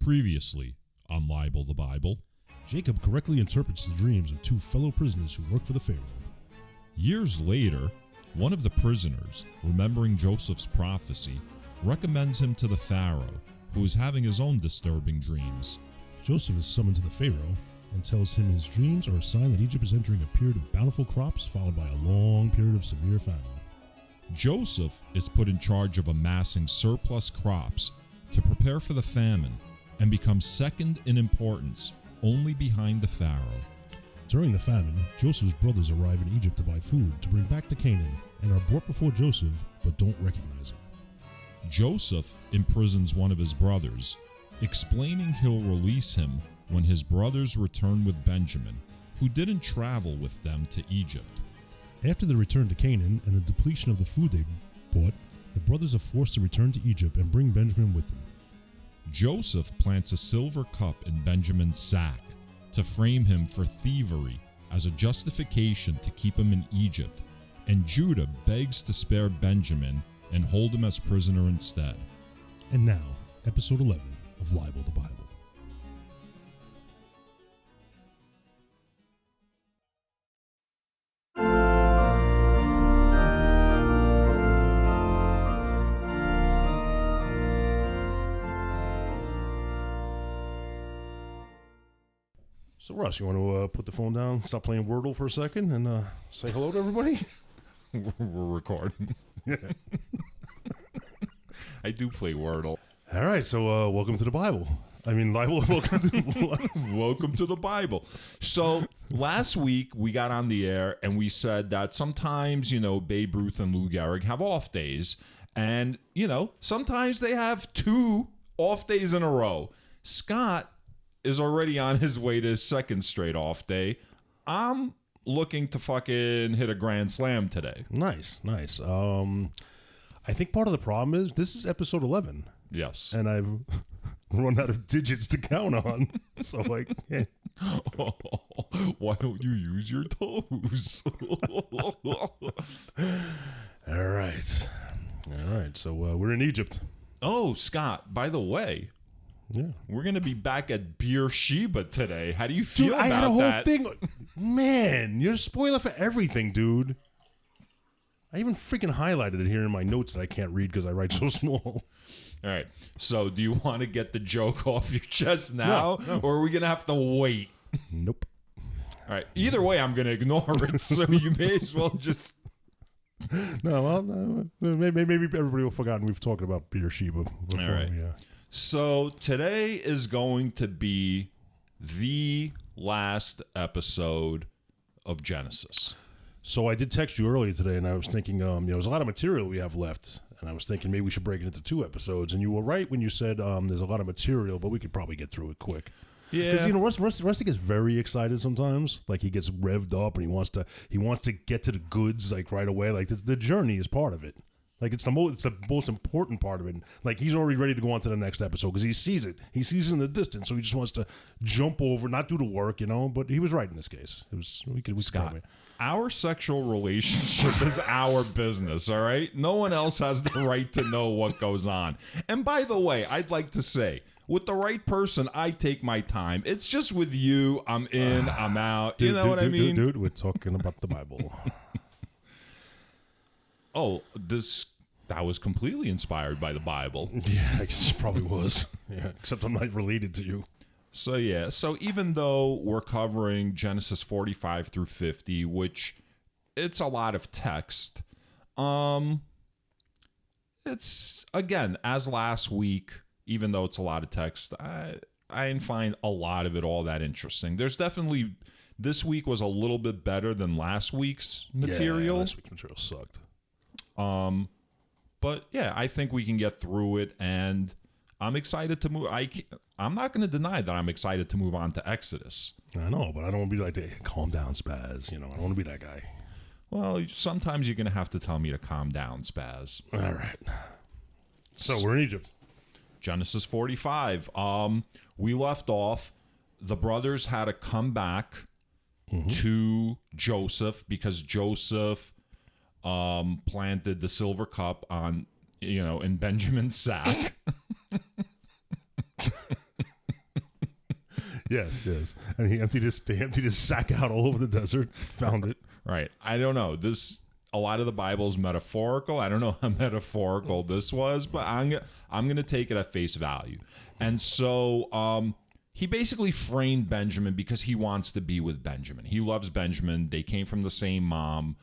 Previously on Libel the Bible. Jacob correctly interprets the dreams of two fellow prisoners who work for the Pharaoh. Years later, one of the prisoners, remembering Joseph's prophecy, recommends him to the Pharaoh, who is having his own disturbing dreams. Joseph is summoned to the Pharaoh and tells him his dreams are a sign that Egypt is entering a period of bountiful crops followed by a long period of severe famine. Joseph is put in charge of amassing surplus crops to prepare for the famine and becomes second in importance, only behind the Pharaoh. During the famine, Joseph's brothers arrive in Egypt to buy food to bring back to Canaan and are brought before Joseph but don't recognize him. Joseph imprisons one of his brothers, explaining he'll release him when his brothers return with Benjamin, who didn't travel with them to Egypt. After the return to Canaan and the depletion of the food they bought, the brothers are forced to return to Egypt and bring Benjamin with them. Joseph plants a silver cup in Benjamin's sack to frame him for thievery as a justification to keep him in Egypt, and Judah begs to spare Benjamin and hold him as prisoner instead. And now, episode 11 of Libel the Bible. So, Russ, you want to put the phone down, stop playing Wordle for a second, and say hello to everybody? We're recording. Yeah. I do play Wordle. All right, so welcome to the Bible. I mean, Libel, welcome to Welcome to the Bible. So last week we got on the air and we said that sometimes, Babe Ruth and Lou Gehrig have off days. And, sometimes they have two off days in a row. Scott is already on his way to his second straight off day. I'm looking to fucking hit a grand slam today. Nice. I think part of the problem is this is episode 11. Yes. And I've run out of digits to count on. So, yeah. Why don't you use your toes? All right. So we're in Egypt. Oh, Scott, by the way. Yeah. We're going to be back at Beersheba today. How do you feel dude, about that? I had a whole thing. Man, you're a spoiler for everything, dude. I even freaking highlighted it here in my notes that I can't read because I write so small. All right. So do you want to get the joke off your chest now? No. Or are we going to have to wait? Nope. All right. Either way, I'm going to ignore it. So you may as well just... No, maybe everybody will have forgotten we've talked about Beersheba before. All right. Yeah. So today is going to be the last episode of Genesis. So I did text you earlier today, and I was thinking, there's a lot of material we have left, and I was thinking maybe we should break it into 2 episodes. And you were right when you said there's a lot of material, but we could probably get through it quick. Yeah, because Rusty gets very excited sometimes. Like he gets revved up, and he wants to get to the goods like right away. Like the journey is part of it. Like it's the most important part of it. Like he's already ready to go on to the next episode because he sees it. He sees it in the distance, so he just wants to jump over, not do the work, But he was right in this case. We could Scott, our sexual relationship is our business. All right, no one else has the right to know what goes on. And by the way, I'd like to say, with the right person, I take my time. It's just with you, I'm in, I'm out. You know what I mean? Dude, we're talking about the Bible. Oh, that was completely inspired by the Bible. Yeah, I guess it probably was. Yeah, except I'm not related to you. So even though we're covering Genesis 45 through 50, which it's a lot of text, it's, again, as last week, even though it's a lot of text, I didn't find a lot of it all that interesting. There's definitely, this week was a little bit better than last week's material. Yeah, last week's material sucked. But yeah, I think we can get through it, and I'm excited to move. I'm not going to deny that I'm excited to move on to Exodus. I know, but I don't want to be like, hey, calm down, Spaz. I don't want to be that guy. Well, sometimes you're going to have to tell me to calm down, Spaz. All right. So we're in Egypt. Genesis 45. We left off. The brothers had to come back to Joseph because Joseph planted the silver cup on, in Benjamin's sack. Yes. And he emptied his sack out all over the desert, found it. Right. I don't know. A lot of the Bible is metaphorical. I don't know how metaphorical this was, but I'm going to take it at face value. And so he basically framed Benjamin because he wants to be with Benjamin. He loves Benjamin. They came from the same mom.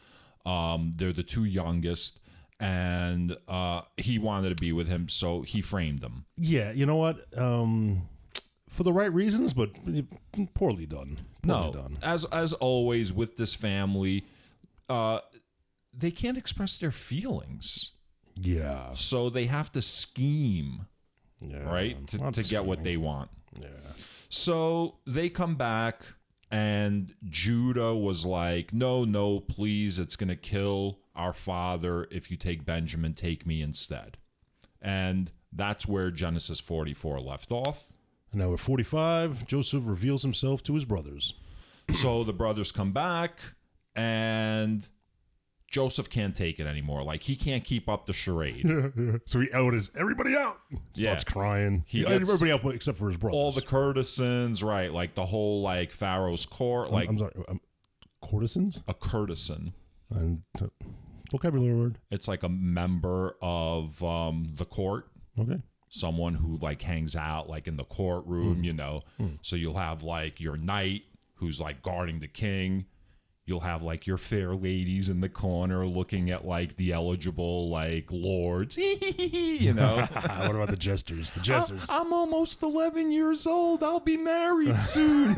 They're the two youngest. And he wanted to be with him, so he framed them. Yeah, you know what? For the right reasons, but poorly done. As always with this family, they can't express their feelings. Yeah. So they have to scheme, right, to get what they want. Yeah. So they come back, and Judah was like, no, please, it's going to kill our father. If you take Benjamin, take me instead. And that's where Genesis 44 left off. And now at 45, Joseph reveals himself to his brothers. So the brothers come back, and Joseph can't take it anymore. Like, he can't keep up the charade. So he orders everybody out. Starts crying. He gets everybody out except for his brothers. All the courtesans, right? Like the whole like Pharaoh's court. Like I'm sorry, courtesans? A courtesan. And vocabulary word. It's like a member of the court. Okay. Someone who like hangs out like in the courtroom, So you'll have like your knight who's like guarding the king. You'll have like your fair ladies in the corner looking at like the eligible like lords, What about the jesters? I'm almost 11 years old. I'll be married soon.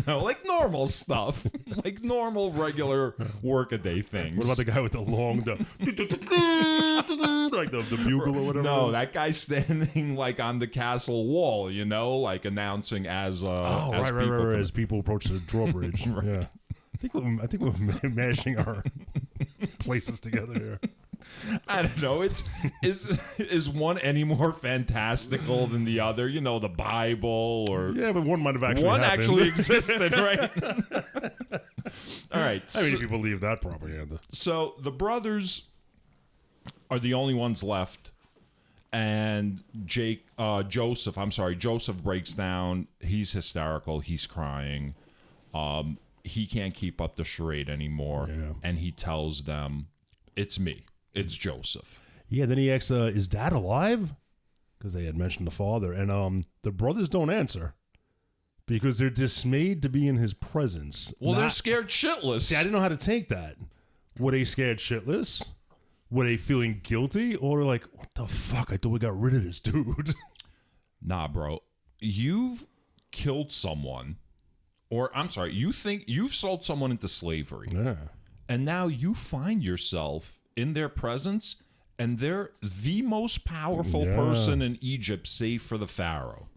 Like normal stuff, like normal regular workaday things. What about the guy with the long, like the bugle or whatever? No, that guy's standing like on the castle wall, like announcing as right. As people approach the drawbridge. Right. Yeah. I think we're mashing our places together here. I don't know. Is one any more fantastical than the other? The Bible or but one might have actually one happened. Actually existed, right? All right. I mean, if you believe that propaganda. So the brothers are the only ones left, and Joseph breaks down. He's hysterical. He's crying. He can't keep up the charade anymore, and he tells them, "It's me. It's Joseph." Yeah. Then he asks, "Is Dad alive?" Because they had mentioned the father, and the brothers don't answer because they're dismayed to be in his presence. Well, they're scared shitless. See, I didn't know how to take that. Were they scared shitless? Were they feeling guilty, or like, what the fuck? I thought we got rid of this dude. Nah, bro. You've killed someone. Or, I'm sorry, you think you've sold someone into slavery. Yeah. And now you find yourself in their presence, and they're the most powerful person in Egypt, save for the Pharaoh.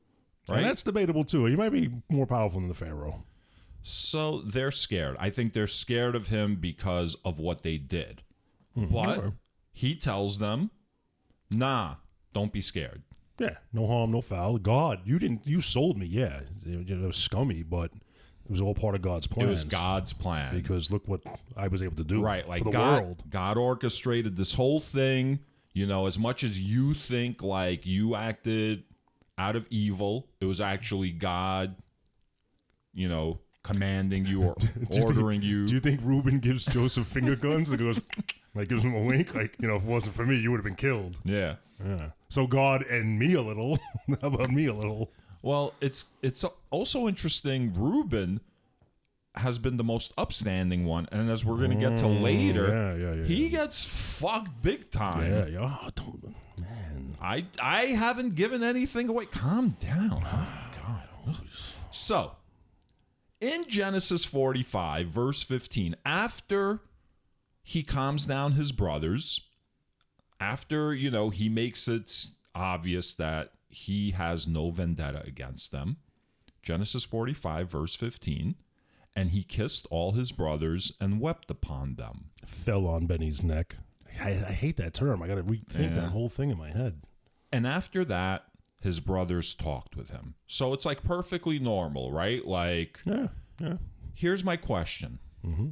Right? And that's debatable, too. He might be more powerful than the Pharaoh. So they're scared. I think they're scared of him because of what they did. But he tells them, nah, don't be scared. Yeah, no harm, no foul. God, you sold me, yeah. It was scummy, but it was all part of God's plan. It was God's plan. Because look what I was able to do right, like for the world. God orchestrated this whole thing. As much as you think like you acted out of evil, it was actually God, commanding you or ordering you. Do you think Reuben gives Joseph finger guns and goes, like, gives him a wink? Like, if it wasn't for me, you would have been killed. Yeah. So God and me a little. How about me a little? Well, it's also interesting. Reuben has been the most upstanding one, and as we're going to get to later, he gets fucked big time. Yeah. Oh, man. I haven't given anything away. Calm down. Oh, God. So, in Genesis 45, verse 15, after he calms down his brothers, after, he makes it obvious that he has no vendetta against them. Genesis 45, verse 15. And he kissed all his brothers and wept upon them. Fell on Benny's neck. I hate that term. I got to rethink that whole thing in my head. And after that, his brothers talked with him. So it's like perfectly normal, right? Like, here's my question. Mm-hmm.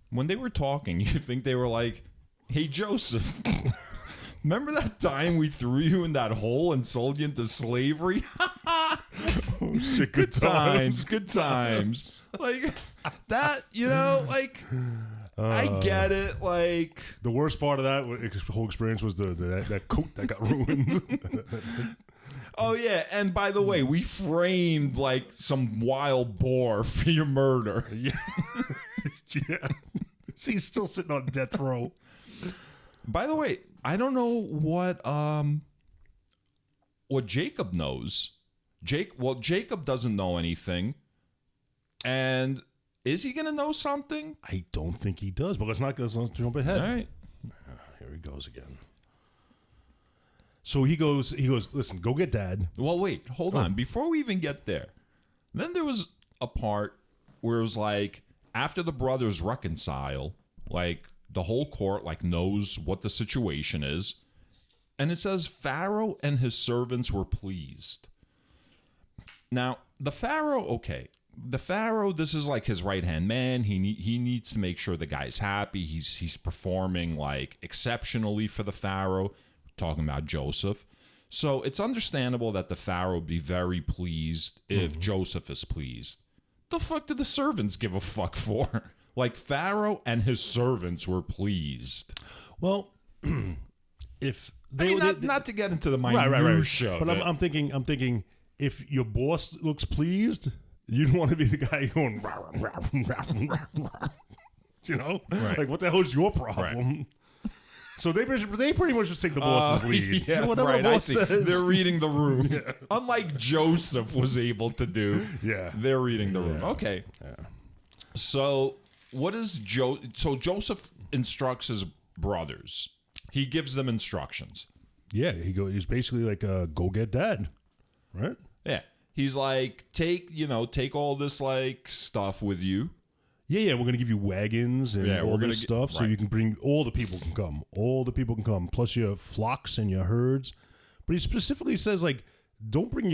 When they were talking, you think they were like, hey, Joseph... Remember that time we threw you in that hole and sold you into slavery? Oh, shit, good times, good times. Like that, like I get it. Like the worst part of that whole experience was that coat that got ruined. oh yeah, and by the way, we framed like some wild boar for your murder. Yeah. Yeah. He's still sitting on death row. By the way, I don't know what Jacob knows. Jacob doesn't know anything. And is he going to know something? I don't think he does, but let's not jump ahead. All right. Here he goes again. So he goes, listen, go get Dad. Well, wait, hold on. Before we even get there, then there was a part where it was like, after the brothers reconcile, like the whole court like knows what the situation is. And it says Pharaoh and his servants were pleased. Now, the Pharaoh, this is like his right-hand man. He needs to make sure the guy's happy. He's performing like exceptionally for the Pharaoh. Talking about Joseph. So it's understandable that the Pharaoh would be very pleased if Joseph is pleased. The fuck did the servants give a fuck for? Like Pharaoh and his servants were pleased. Well, if they not to get into the minutia, but I'm thinking if your boss looks pleased, you don't want to be the guy going, rah, rah, rah, rah, rah. Right. Like what the hell is your problem? Right. So they pretty much just take the boss's lead. Yeah, whatever right. the boss says. They're reading the room. Yeah. Unlike Joseph was able to do. Yeah. They're reading the room. Yeah. Okay. Yeah. So what is So Joseph instructs his brothers. He gives them instructions. Yeah, he's basically like, go get Dad. Right? Yeah. He's like, take all this like stuff with you. Yeah, we're going to give you wagons and all this stuff so you can bring, all the people can come. All the people can come, plus your flocks and your herds. But he specifically says, like, don't bring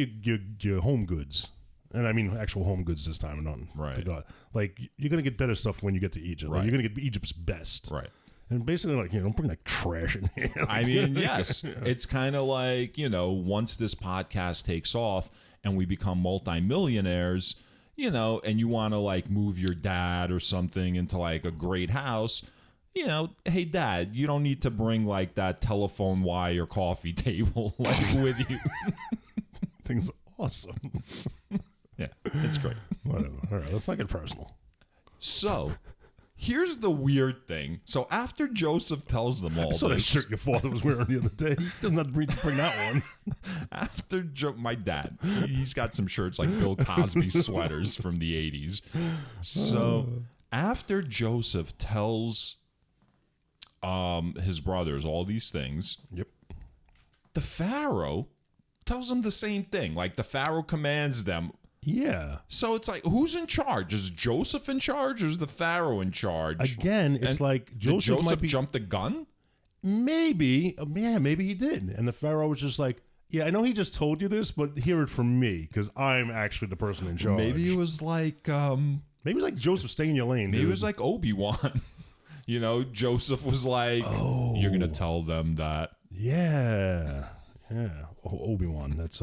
your home goods. And I mean actual home goods this time. Right. God. Like, you're going to get better stuff when you get to Egypt. Right. Like, you're going to get Egypt's best. Right. And basically, like, don't bring, like, trash in here. I mean, yes. Yeah. It's kind of like, once this podcast takes off and we become multimillionaires, and you want to like move your dad or something into like a great house, hey Dad, you don't need to bring like that telephone wire coffee table like with you. Thing's awesome. Yeah, it's great. Whatever. All right, let's not get personal. So, here's the weird thing. So after Joseph tells them all that this, shirt your father was wearing the other day. He doesn't have to bring that one. After my dad, he's got some shirts like Bill Cosby sweaters from the 80s. So after Joseph tells his brothers all these things, yep, the Pharaoh tells them the same thing. Like the Pharaoh commands them. Yeah. So it's like, who's in charge? Is Joseph in charge or is the Pharaoh in charge? Again, it's like Joseph might be... jumped the gun? Maybe. Yeah, maybe he did. And the Pharaoh was just like, yeah, I know he just told you this, but hear it from me because I'm actually the person in charge. Maybe it was like... maybe it was like Joseph, stay in your lane, Maybe dude. it was like Obi-Wan. Joseph was like, you're going to tell them that. Yeah. Yeah. Obi-Wan. That's...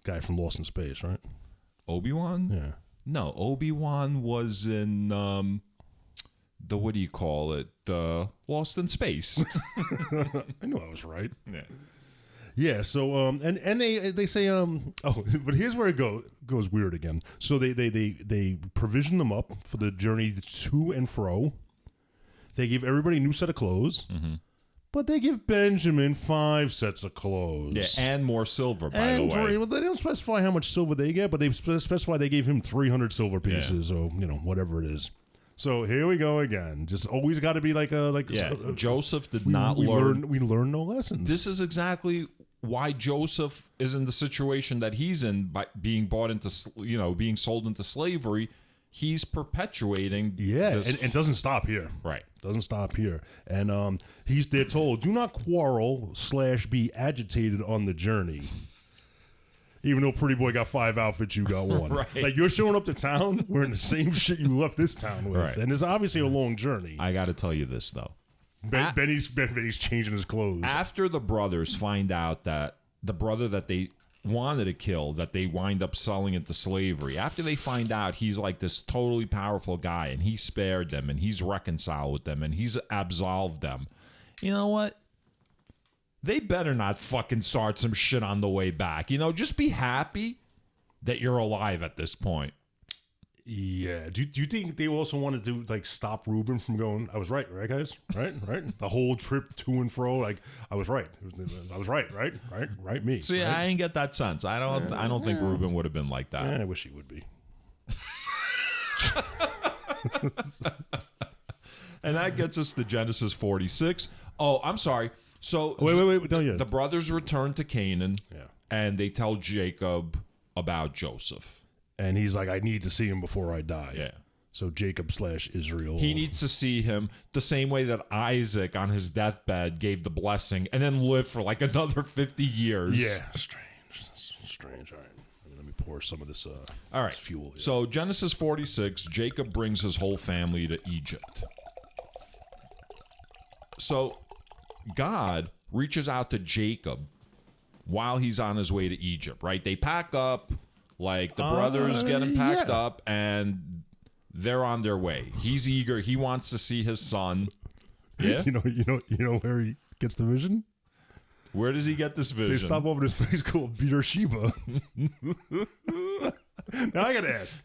guy from Lost in Space, right? Obi-Wan? Yeah. No, Obi-Wan was in the what do you call it? Lost in Space. I knew I was right. Yeah. Yeah, so and they say but here's where it goes weird again. So they provision them up for the journey to and fro. They give everybody a new set of clothes. Mm-hmm. But they give Benjamin 5 sets of clothes. Yeah, and more silver, by the way. Well, they don't specify how much silver they get, but they specify they gave him 300 silver pieces, or whatever it is. So here we go again. Just always got to be like Joseph did not learn. We learn no lessons. This is exactly why Joseph is in the situation that he's in by being bought into, being sold into slavery. He's perpetuating. Yeah, and it doesn't stop here. Right. Doesn't stop here. And they're told, do not quarrel / be agitated on the journey. Even though Pretty Boy got 5 outfits, you got one. Right. Like, you're showing up to town wearing the same shit you left this town with. Right. And it's obviously a long journey. I got to tell you this, though. Benny's changing his clothes. After the brothers find out that the brother that they wanted to kill that they wind up selling into slavery. After they find out he's like this totally powerful guy and he spared them and he's reconciled with them and he's absolved them. You know what? They better not fucking start some shit on the way back. You know, just be happy that you're alive at this point. Yeah. Do you think they also wanted to like stop Ruben from going, I was right, guys? Right? The whole trip to and fro, like I was right. I was right, me. See, right? I ain't get that sense. I don't think Ruben would have been like that. Yeah, I wish he would be. And that gets us to Genesis 46. Oh, I'm sorry. So wait, don't yet. The brothers return to Canaan, Yeah. and they tell Jacob about Joseph. And he's like, I need to see him before I die. Yeah. So Jacob / Israel. He needs to see him the same way that Isaac on his deathbed gave the blessing and then lived for like another 50 years. Yeah, strange. All right. Let me pour some of this, All right. this fuel. Yeah. So Genesis 46, Jacob brings his whole family to Egypt. So God reaches out to Jacob while he's on his way to Egypt, right? They pack up, like the brothers get him packed up, and they're on their way. He's eager. He wants to see his son. Yeah. You know where he gets the vision? Where does he get this vision? They stop over this place called Beersheba. Now I gotta ask,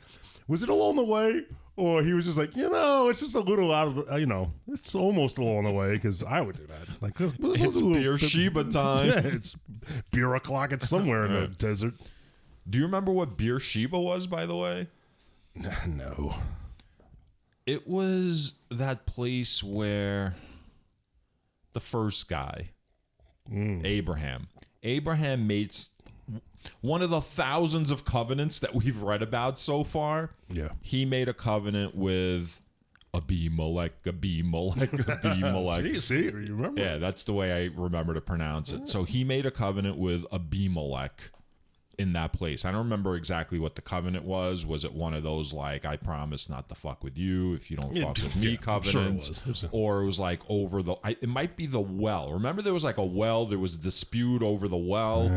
was it along the way? Or he was just like, it's just a little out of, it's almost along the way, because I would do that. Like, it's Beersheba time. Yeah, it's beer o'clock. It's somewhere in the desert. Do you remember what Beersheba was, by the way? No. It was that place where the first guy, Abraham made one of the thousands of covenants that we've read about so far. Yeah. He made a covenant with Abimelech. See, you remember? Yeah, that's the way I remember to pronounce it. So he made a covenant with Abimelech in that place. I don't remember exactly what the covenant was. Was it one of those like, I promise not to fuck with you if you don't fuck with me covenants? Sure or it was like over the, it might be the well. Remember there was like a well, there was a dispute over the well.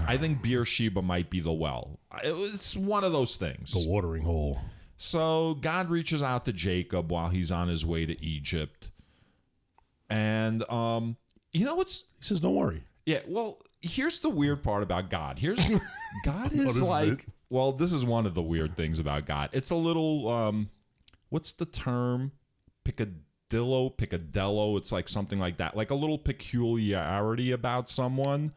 I think Beersheba might be the well. It's one of those things. The watering hole. So God reaches out to Jacob while he's on his way to Egypt. And, he says, don't worry. Yeah, well, here's the weird part about God. God is this is one of the weird things about God. It's a little, what's the term? Picadillo. It's like something like that. Like a little peculiarity about someone.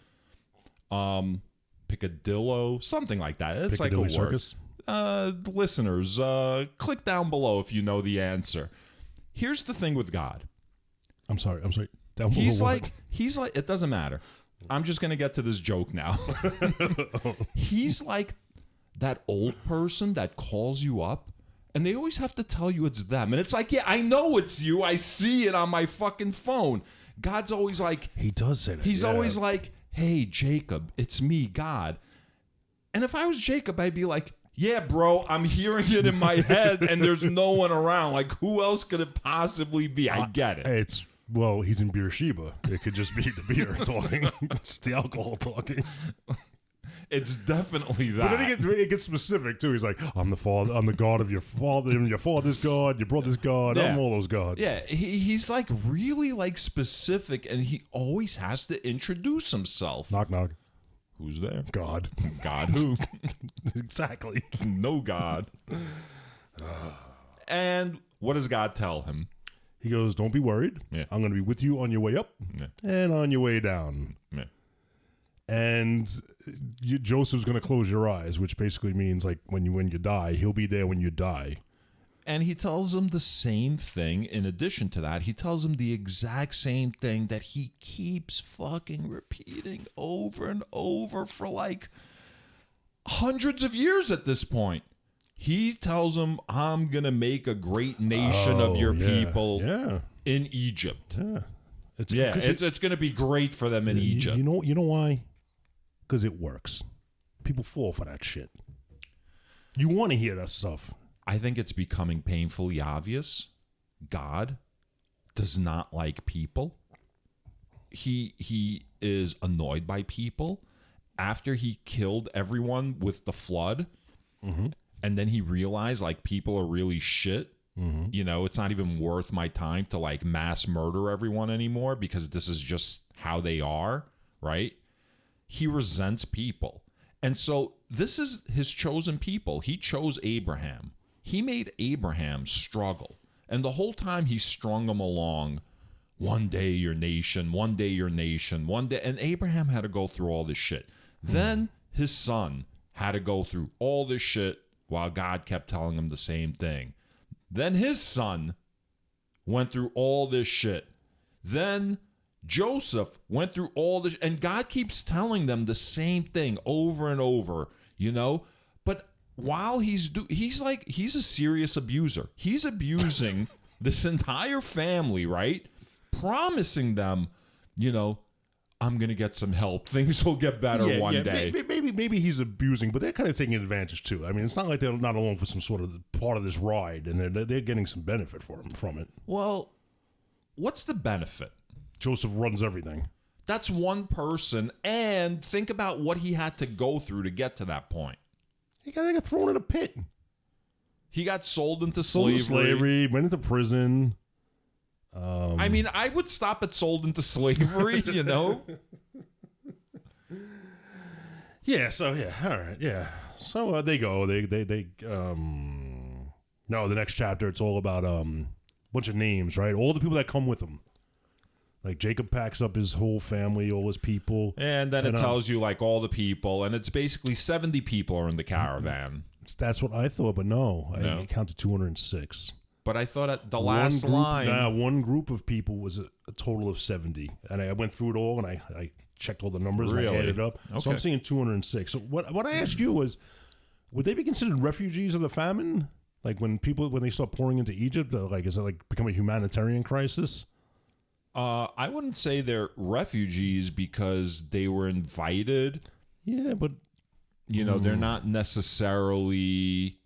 Picadillo, something like that. It's Piccadilly like a word. Circus? Listeners, click down below if you know the answer. Here's the thing with God. I'm sorry. Down below He's like, it doesn't matter. I'm just going to get to this joke now. He's like that old person that calls you up and they always have to tell you it's them. And it's like, yeah, I know it's you. I see it on my fucking phone. God's always like, he does say that. He's always like, hey, Jacob, it's me, God. And if I was Jacob, I'd be like, yeah, bro, I'm hearing it in my head and there's no one around. Like, who else could it possibly be? I get it. Well, he's in Beersheba. It could just be the beer talking. It's the alcohol talking. It's definitely that. But then it gets specific, too. He's like, I'm the God of your father, your father's God, your brother's God. Yeah. I'm all those gods. Yeah, he's like really like specific, and he always has to introduce himself. Knock, knock. Who's there? God. God who? Exactly. No God. And what does God tell him? He goes, don't be worried. Yeah. I'm going to be with you on your way up and on your way down. Yeah. And Joseph's going to close your eyes, which basically means like when you die, he'll be there when you die. And he tells him the same thing. In addition to that, he tells him the exact same thing that he keeps fucking repeating over and over for like hundreds of years at this point. He tells him, I'm going to make a great nation of your people in Egypt. Yeah. It's going to be great for them in Egypt. You know why? Because it works. People fall for that shit. You want to hear that stuff. I think it's becoming painfully obvious. God does not like people. He is annoyed by people. after he killed everyone with the flood, and then he realized like people are really shit. You know, it's not even worth my time to like mass murder everyone anymore because this is just how they are, right? He resents people. And so this is his chosen people. He chose Abraham. He made Abraham struggle. And the whole time he strung him along, one day your nation, one day your nation, one day. And Abraham had to go through all this shit. Then his son had to go through all this shit while God kept telling him the same thing. Then his son went through all this shit. Then Joseph went through all this, and God keeps telling them the same thing over and over, you know? But while he's a serious abuser. He's abusing this entire family, right? Promising them, you know, I'm going to get some help. Things will get better one day. Maybe he's abusing, but they're kind of taking advantage too. I mean, it's not like they're not along for some sort of part of this ride, and they're getting some benefit from it. Well, what's the benefit? Joseph runs everything. That's one person, and think about what he had to go through to get to that point. He got thrown in a pit. He got sold into slavery. Went into prison. I mean, I would stop at sold into slavery, you know? Yeah, so, yeah, all right, yeah. So they go. No, the next chapter, it's all about a bunch of names, right? All the people that come with him. Like, Jacob packs up his whole family, all his people. And then it tells you, like, all the people, and it's basically 70 people are in the caravan. That's what I thought, but no. I counted 206. But I thought at the last line... one group of people was a total of 70. And I went through it all, and I checked all the numbers, and I added it up. Okay. So I'm seeing 206. So what I asked you was, would they be considered refugees of the famine? Like, when they start pouring into Egypt, like, is it, like, become a humanitarian crisis? I wouldn't say they're refugees because they were invited. Yeah, but... You know, they're not necessarily...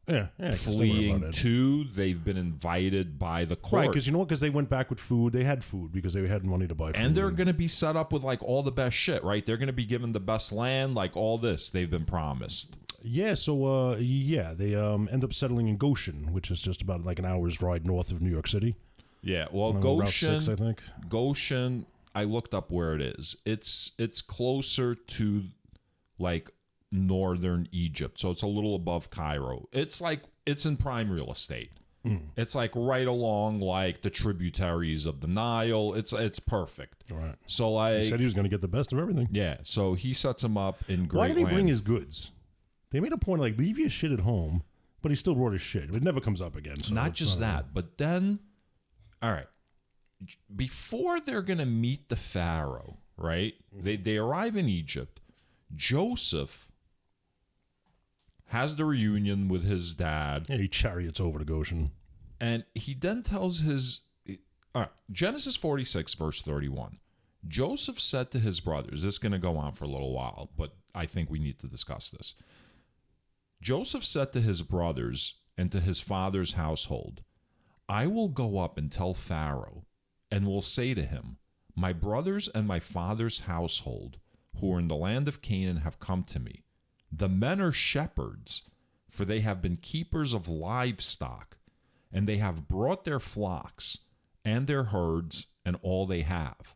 fleeing to. They've been invited by the court. Right, because you know what? Because they went back with food. They had food because they had money to buy food. And they're going to be set up with, like, all the best shit, right? They're going to be given the best land, like, all this they've been promised. Yeah, so, they end up settling in Goshen, which is just about, like, an hour's ride north of New York City. Yeah, well, Goshen, Route 6, I think. Goshen, I looked up where it is. It's closer to, like, northern Egypt, so it's a little above Cairo. It's in prime real estate. It's like right along like the tributaries of the Nile. It's perfect. Right. So like he said he was going to get the best of everything. Yeah. So he sets him up in great. Why did he land. bring his goods? They made a point of, like, leave your shit at home, but he still brought his shit. It never comes up again. So not just that, but then, all right, before they're going to meet the Pharaoh, right? They arrive in Egypt. Joseph has the reunion with his dad. Yeah, he chariots over to Goshen. And he then tells his... All right, Genesis 46, verse 31. Joseph said to his brothers... This is going to go on for a little while, but I think we need to discuss this. Joseph said to his brothers and to his father's household, I will go up and tell Pharaoh, and will say to him, my brothers and my father's household, who are in the land of Canaan, have come to me. The men are shepherds, for they have been keepers of livestock, and they have brought their flocks and their herds and all they have.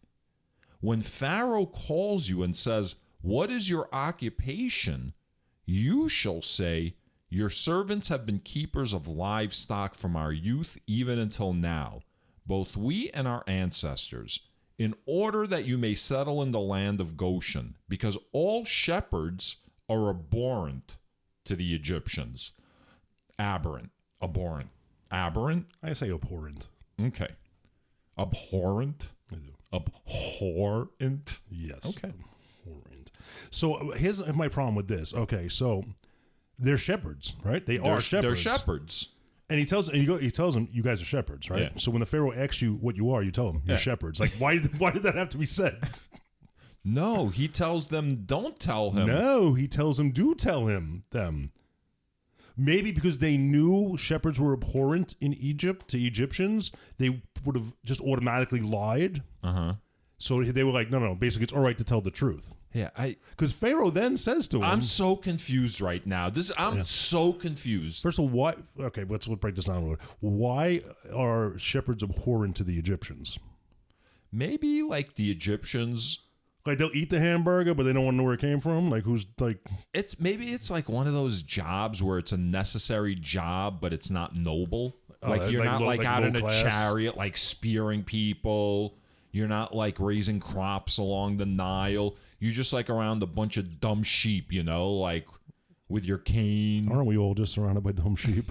When Pharaoh calls you and says, what is your occupation? You shall say, your servants have been keepers of livestock from our youth even until now, both we and our ancestors, in order that you may settle in the land of Goshen, because all shepherds are abhorrent to the Egyptians. Aberrant. Aberrant? I say abhorrent. Okay. Abhorrent? I do. Abhorrent? Yes. Okay. Abhorrent. So here's my problem with this. Okay, so they're shepherds, right? They're shepherds. They're shepherds. And he tells them, you guys are shepherds, right? Yeah. So when the Pharaoh asks you what you are, you tell him you're shepherds. Like, why did that have to be said? No, he tells them, don't tell him. No, he tells them, do tell him them. Maybe because they knew shepherds were abhorrent in Egypt to Egyptians, they would have just automatically lied. Uh-huh. So they were like, no, basically it's all right to tell the truth. Yeah, Because Pharaoh then says to him, I'm so confused right now. I'm so confused. first of all, why? Okay, let's break this down a little bit. Why are shepherds abhorrent to the Egyptians? Maybe like the Egyptians, Like they'll eat the hamburger, but they don't want to know where it came from. Like who's like? it's like one of those jobs where it's a necessary job, but it's not noble. Like you're not like out in a chariot, like spearing people. You're not like raising crops along the Nile. You're just like around a bunch of dumb sheep, like with your cane. Aren't we all just surrounded by dumb sheep?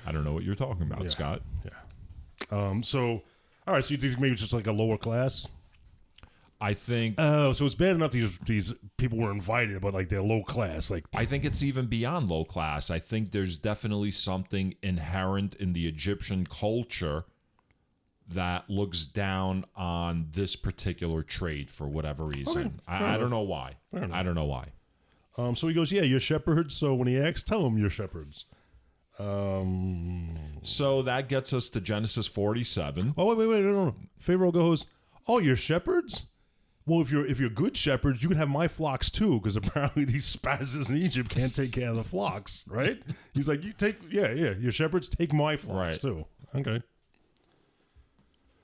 I don't know what you're talking about, Scott. Yeah. So, all right. So you think maybe it's just like a lower class? I think. Oh, so it's bad enough these people were invited, but like they're low class. Like I think it's even beyond low class. I think there's definitely something inherent in the Egyptian culture that looks down on this particular trade for whatever reason. Okay, I don't know why. I don't know why. So he goes, yeah, you're shepherds. So when he asks, tell him you're shepherds. So that gets us to Genesis 47. Oh wait, no. Pharaoh goes, oh, you're shepherds. Well, if you're good shepherds, you can have my flocks too, because apparently these spazzes in Egypt can't take care of the flocks, right? He's like, you take, your shepherds take my flocks too. Okay.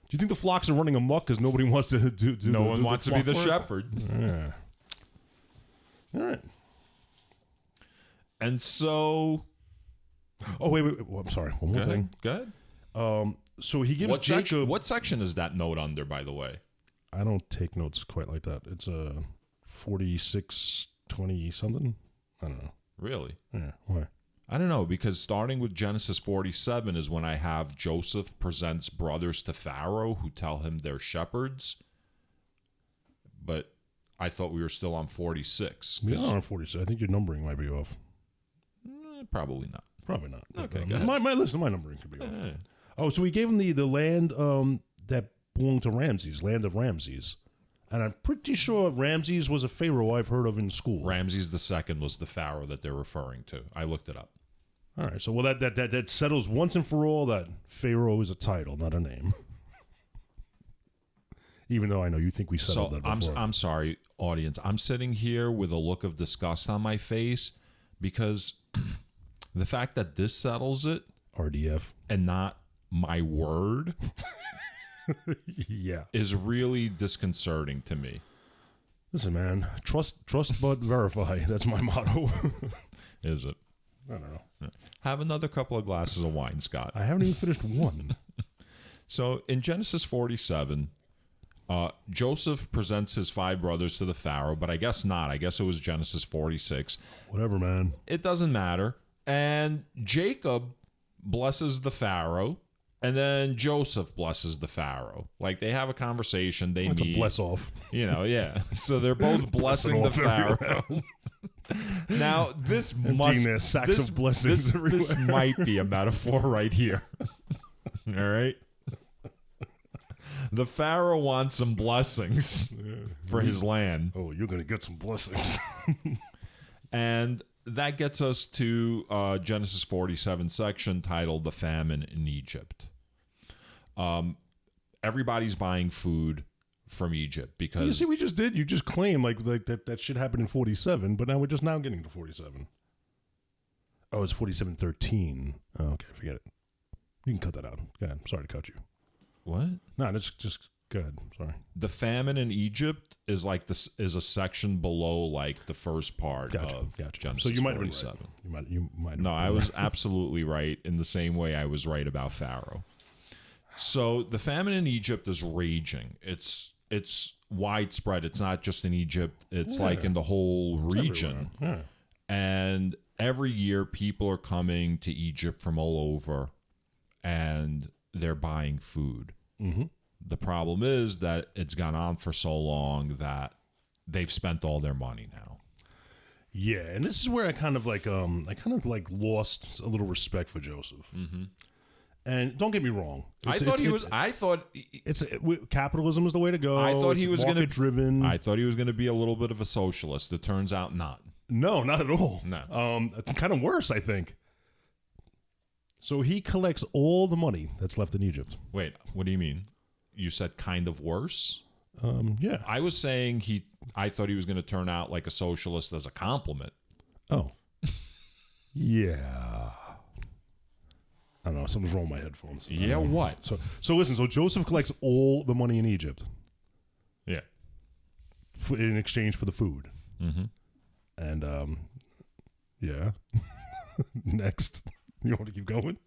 Do you think the flocks are running amok because nobody wants to do? No one wants to be the work? shepherd. Yeah. All right. And so, oh wait. Well, I'm sorry. One more thing. Go ahead. So he gives Jacob. What section is that note under, by the way? I don't take notes quite like that. It's a 4620 something. I don't know. Really? Yeah. Why? I don't know, because starting with Genesis 47 is when I have Joseph presents brothers to Pharaoh who tell him they're shepherds. But I thought we were still on 46. We're not on 46. I think your numbering might be off. Probably not. Probably not. Okay, my numbering could be off. Oh, so he gave him the land that belonged to Ramses, land of Ramses. And I'm pretty sure Ramses was a pharaoh I've heard of in school. Ramses II was the pharaoh that they're referring to. I looked it up. All right, so that settles once and for all that pharaoh is a title, not a name. Even though I know you think we settled that before. I'm sorry, audience. I'm sitting here with a look of disgust on my face because the fact that this settles it, RDF, and not my word, yeah, is really disconcerting to me. Listen, man, trust but verify. That's my motto. Is it? I don't know. Have another couple of glasses of wine, Scott. I haven't even finished one. So in Genesis 47, Joseph presents his 5 brothers to the Pharaoh, but I guess not. I guess it was Genesis 46. Whatever, man. It doesn't matter. And Jacob blesses the Pharaoh, and then Joseph blesses the Pharaoh. Like, they have a conversation. They That's meet. a bless off. Yeah. So they're both blessing the Pharaoh. Now, this must... their sacks of blessings this might be a metaphor right here. All right? The Pharaoh wants some blessings for his land. Oh, you're going to get some blessings. And that gets us to Genesis 47 section titled The Famine in Egypt. Everybody's buying food from Egypt because... You see, we just did. You just claimed like that shit happened in 47, but now we're just now getting to 47. Oh, it's 47:13. Oh, okay, forget it. You can cut that out. Go ahead. Sorry to cut you. What? No, that's just go ahead. Sorry. The famine in Egypt is like this is a section below like the first part of Genesis. So you might 47. have been right. You might. No, I was absolutely right in the same way I was right about Pharaoh. So the famine in Egypt is raging. It's widespread. It's not just in Egypt. It's like in the whole region. Yeah. And every year people are coming to Egypt from all over and they're buying food. Mm-hmm. The problem is that it's gone on for so long that they've spent all their money now. Yeah, and this is where I kind of lost a little respect for Joseph. Mm-hmm. And don't get me wrong, I thought capitalism is the way to go. I thought he was market driven. I thought he was going to be a little bit of a socialist. It turns out not. No, not at all. No. Kind of worse, I think. So he collects all the money that's left in Egypt. Wait, what do you mean? You said kind of worse? Yeah. I was saying I thought he was going to turn out like a socialist as a compliment. Oh. Yeah. I don't know. Something's wrong with my headphones. Yeah, what? So listen. So Joseph collects all the money in Egypt. Yeah. In exchange for the food. Mm-hmm. And, yeah. Next. You want to keep going?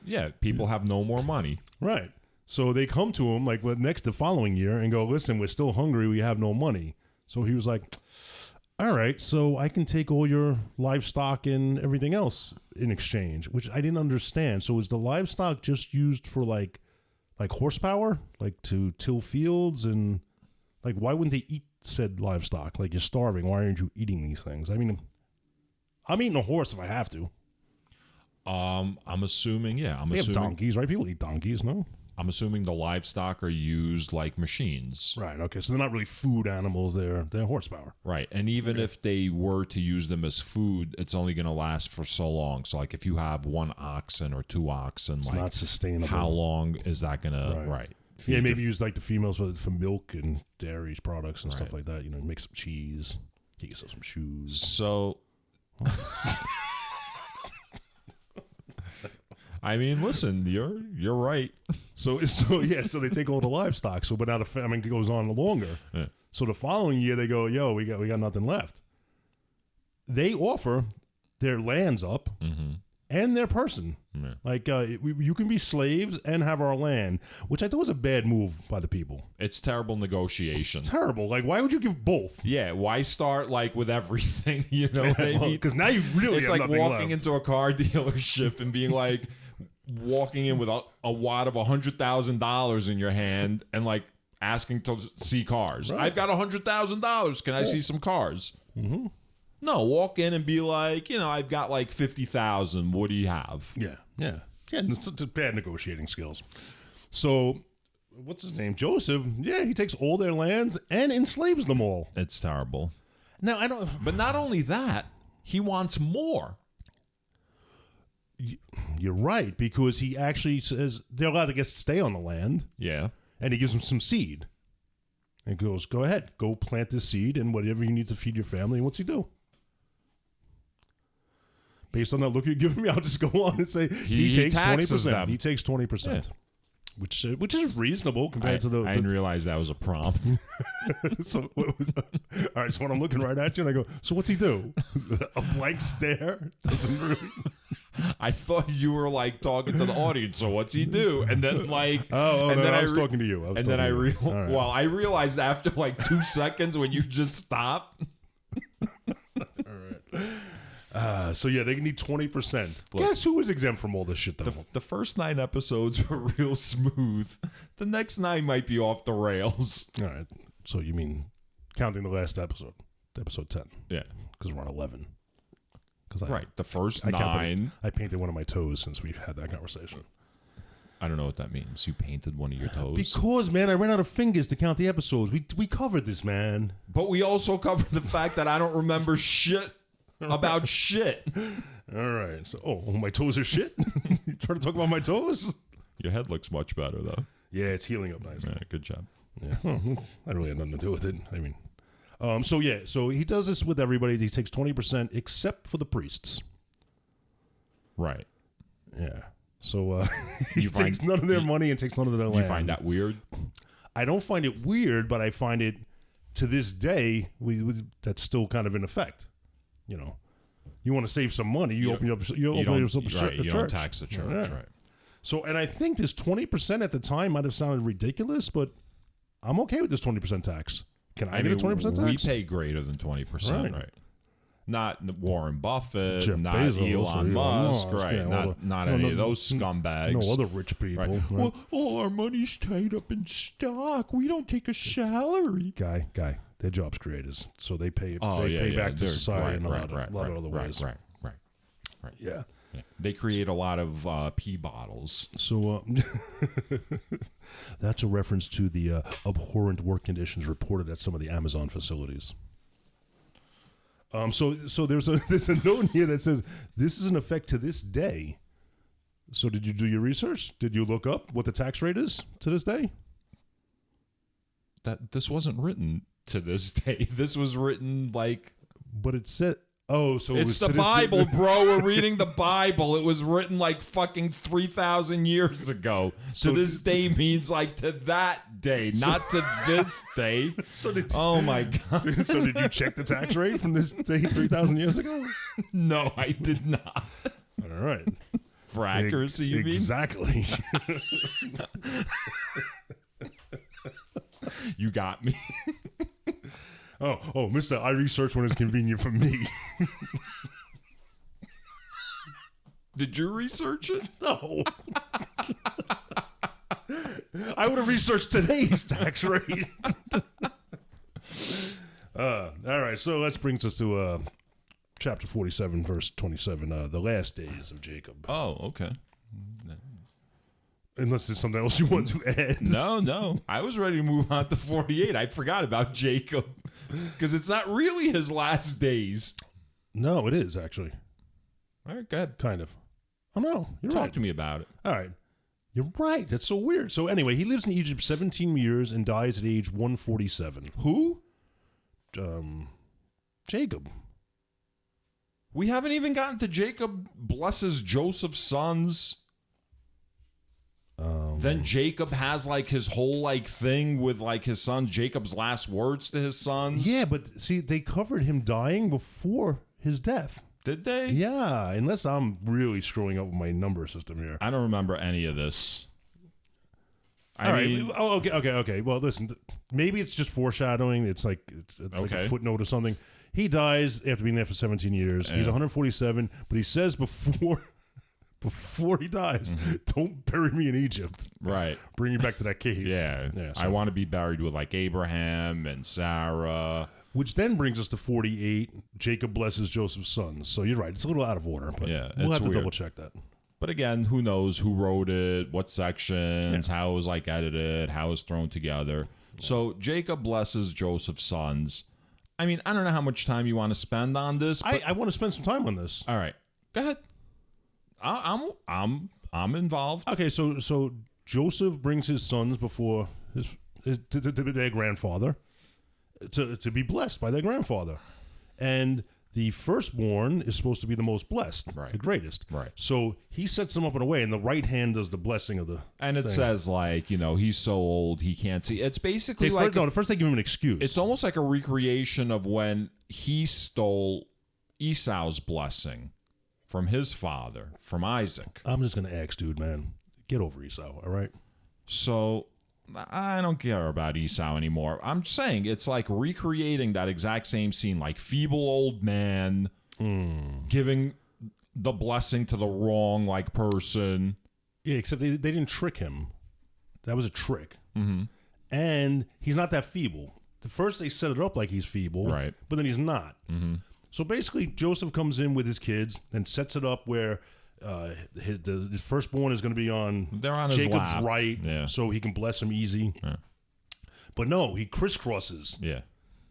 Yeah, people have no more money. Right. So they come to him like the following year and go, listen, we're still hungry. We have no money. So he was like, all right, so I can take all your livestock and everything else in exchange, which I didn't understand. So is the livestock just used for like horsepower, like to till fields, and like why wouldn't they eat said livestock? Like you're starving. Why aren't you eating these things? I mean, I'm eating a horse if I have to. I'm assuming, yeah. They have donkeys, right? People eat donkeys, no? I'm assuming the livestock are used like machines. Right, okay. So they're not really food animals, they're horsepower. Right. And even if they were to use them as food, it's only going to last for so long. So like if you have one oxen or two oxen, it's like not sustainable. How long is that going to Yeah, maybe use like the females for milk and dairy products and stuff like that. You know, make some cheese, get yourself some shoes. So I mean, listen, you're right. So they take all the livestock. So, but now the famine goes on longer. Yeah. So the following year they go, yo, we got nothing left. They offer their lands up and their person. Yeah. Like you can be slaves and have our land, which I thought was a bad move by the people. It's terrible negotiation. Terrible. Like, why would you give both? Yeah, why start like with everything? You know what I mean? Because now you really it's have like nothing walking left. into a car dealership and being like walking in with a wad of $100,000 in your hand and like asking to see cars. Right. I've got $100,000. Can I see some cars? Mm-hmm. No, walk in and be like, I've got like 50,000. What do you have? Yeah. It's bad negotiating skills. So, what's his name? Joseph. Yeah, he takes all their lands and enslaves them all. It's terrible. Now I don't. But not only that, he wants more. You're right, because he actually says they're allowed to stay on the land. Yeah. And he gives them some seed. And goes, go ahead, go plant this seed and whatever you need to feed your family. And what's he do? Based on that look you're giving me, I'll just go on and say he takes 20%. Them. He takes 20%, which is reasonable compared to the. I didn't realize that was a prompt. So all right. So when I'm looking right at you, and I go, so what's he do? A blank stare doesn't really. I thought you were like talking to the audience. So what's he do? And then like, and then I was talking to you. Well, I realized after like 2 seconds when you just stopped. All right. So yeah, they need 20%. Guess who was exempt from all this shit though? The first 9 episodes were real smooth. The next 9 might be off the rails. All right. So you mean counting the last episode 10? Yeah, because we're on 11. The first 9. I painted one of my toes since we've had that conversation. I don't know what that means. You painted one of your toes? Because, man, I ran out of fingers to count the episodes. We covered this, man. But we also covered the fact that I don't remember shit about shit. All right. So, my toes are shit? You trying to talk about my toes? Your head looks much better, though. Yeah, it's healing up nicely. Yeah, good job. Yeah. I really had nothing to do with it. I mean... So he does this with everybody. He takes 20% except for the priests. Right. Yeah. So he takes none of their money and takes none of their land. You find that weird? I don't find it weird, but I find it to this day that's still kind of in effect. You want to save some money, you open up a church. You don't tax the church, right? So, and I think this 20% at the time might have sounded ridiculous, but I'm okay with this 20% tax. Can I get a 20% tax? We pay greater than 20%, right? Not Warren Buffett, Jeff not Bezos, Elon Musk, right? Yeah, not any of those scumbags. No other rich people. Right. Well, all our money's tied up in stock. We don't take a salary. Guy, they're jobs creators, so they pay. Pay back to society in a lot of other ways. Right. Yeah. They create a lot of pee bottles. So that's a reference to the abhorrent work conditions reported at some of the Amazon facilities. So there's a note here that says this is in effect to this day. So did you do your research? Did you look up what the tax rate is to this day? This wasn't written to this day. This was written like. But it said. Oh, so it's the Bible, bro. We're reading the Bible. It was written like fucking 3,000 years ago. So to this day means like to that day, not to this day. Oh my God. So did you check the tax rate from this day 3,000 years ago? No, I did not. All right. For accuracy, you mean? Exactly. You got me. Oh, mister, I research when it's convenient for me. Did you research it? No. I would have researched today's tax rate. All right, so that brings us to chapter 47, verse 27, the last days of Jacob. Oh, okay. Unless there's something else you want to add. No. I was ready to move on to 48. I forgot about Jacob. Because it's not really his last days. No, it is, actually. All right, go ahead. Kind of. Oh, no, you're right. Talk to me about it. All right. You're right. That's so weird. So anyway, he lives in Egypt 17 years and dies at age 147. Who? Jacob. We haven't even gotten to Jacob blesses Joseph's sons. Then Jacob has like his whole like thing with like his son, Jacob's last words to his sons. Yeah, but see, they covered him dying before his death. Did they? Yeah, unless I'm really screwing up with my number system here. I don't remember any of this. All right. Oh, okay. Well, listen, maybe it's just foreshadowing. It's like a footnote or something. He dies after being there for 17 years. Yeah. He's 147, but he says before he dies, don't bury me in Egypt. Right. Bring me back to that cave. Yeah. So. I want to be buried with like Abraham and Sarah. Which then brings us to 48. Jacob blesses Joseph's sons. So you're right. It's a little out of order, but we'll have to double check that. But again, who knows who wrote it, what sections, how it was like edited, how it was thrown together. Yeah. So Jacob blesses Joseph's sons. I mean, I don't know how much time you want to spend on this. But I want to spend some time on this. All right. Go ahead. I'm involved. Okay, so Joseph brings his sons before to their grandfather to be blessed by their grandfather, and the firstborn is supposed to be the most blessed, right. The greatest. Right. So he sets them up in a way, and the right hand does the blessing of the. And it thing. says like he's so old he can't see. It's basically first they give him an excuse. It's almost like a recreation of when he stole Esau's blessing. From his father, from Isaac. I'm just going to ask, dude, man. Get over Esau, all right? So, I don't care about Esau anymore. I'm saying it's like recreating that exact same scene, like feeble old man giving the blessing to the wrong, like, person. Yeah, except they didn't trick him. That was a trick. Mm-hmm. And he's not that feeble. At first, they set it up like he's feeble, right? But then he's not. Mm-hmm. So basically, Joseph comes in with his kids and sets it up where his firstborn is going to be on Jacob's right, so he can bless him easy. Yeah. But no, he crisscrosses. Yeah,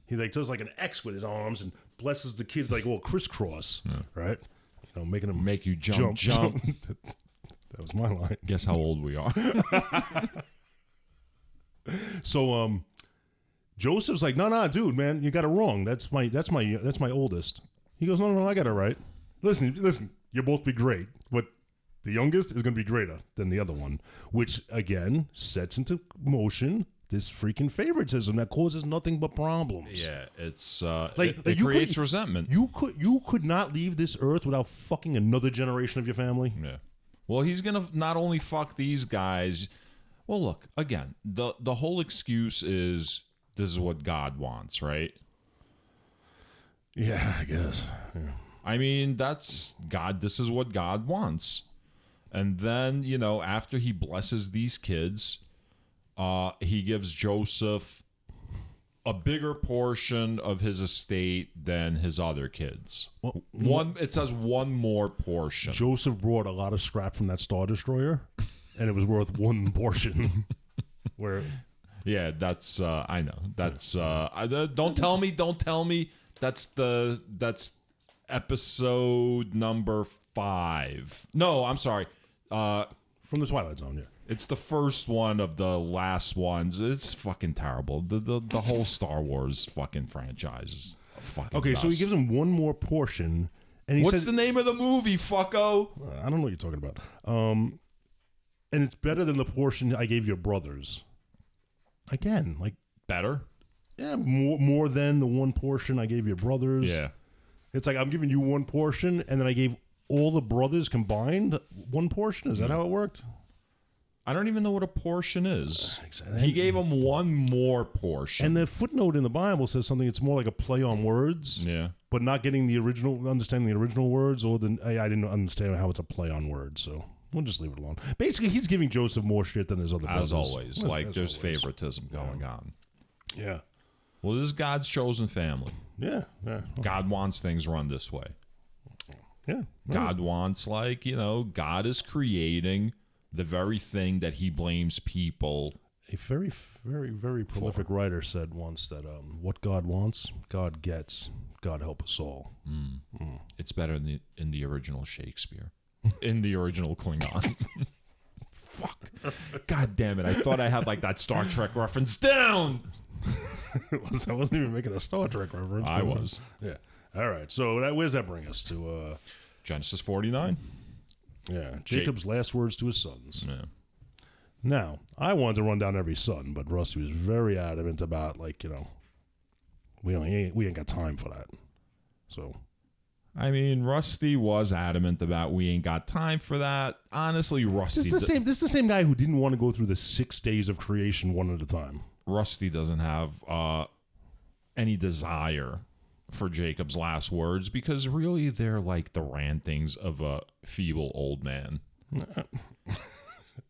he like does like an X with his arms and blesses the kids like crisscross, right? Making them make you jump. That was my line. Guess how old we are. So Joseph's like, no, dude, man, you got it wrong. That's my oldest. He goes, no, I got it right. Listen, you'll both be great, but the youngest is going to be greater than the other one, which again sets into motion this freaking favoritism that causes nothing but problems. Yeah, it's it creates resentment. You could not leave this earth without fucking another generation of your family. Yeah. Well, he's gonna not only fuck these guys. Well, look again. The whole excuse is. This is what God wants, right? Yeah, I guess. Yeah. I mean, that's God. This is what God wants. And then, after he blesses these kids, he gives Joseph a bigger portion of his estate than his other kids. Well, it says one more portion. Joseph brought a lot of scrap from that Star Destroyer, and it was worth one portion. Where... Yeah, that's I know. That's don't tell me. That's episode number 5. No, I'm sorry. From the Twilight Zone, yeah. It's the first one of the last ones. It's fucking terrible. The whole Star Wars fucking franchise is a fucking Okay, mess. so he gives him one more portion, and he What's says, the name of the movie, fucko? I don't know what you're talking about. And it's better than the portion I gave your brothers. Again, like, Better? yeah, more than the one portion I gave your brothers. Yeah. It's like I'm giving you one portion, and then I gave all the brothers combined one portion. Is that how it worked? I don't even know what a portion is. Exactly. He gave him one more portion. And the footnote in the Bible says something. It's more like a play on words. Yeah. But not getting the original, understanding the original words, or I didn't understand how it's a play on words. So we'll just leave it alone. Basically, he's giving Joseph more shit than his other brothers. As always. Like, there's always. favoritism going on. Yeah. Well, this is God's chosen family. Yeah. Yeah. God wants things run this way. Yeah. God wants, like, God is creating the very thing that he blames people. A very, very, very prolific writer said once that what God wants, God gets. God help us all. It's better in the original Shakespeare. In the original Klingon. Fuck. God damn it. I thought I had, like, that Star Trek reference down. I wasn't even making a Star Trek reference. I was. Yeah. All right. So where's that bring us to? Genesis 49. Yeah. Jacob's last words to his sons. Yeah. Now, I wanted to run down every son, but Rusty was very adamant about, like, we ain't got time for that. So, I mean, Rusty was adamant about we ain't got time for that. Honestly, Rusty... This is the same guy who didn't want to go through the 6 days of creation one at a time. Rusty doesn't have any desire for Jacob's last words because really they're like the rantings of a feeble old man. All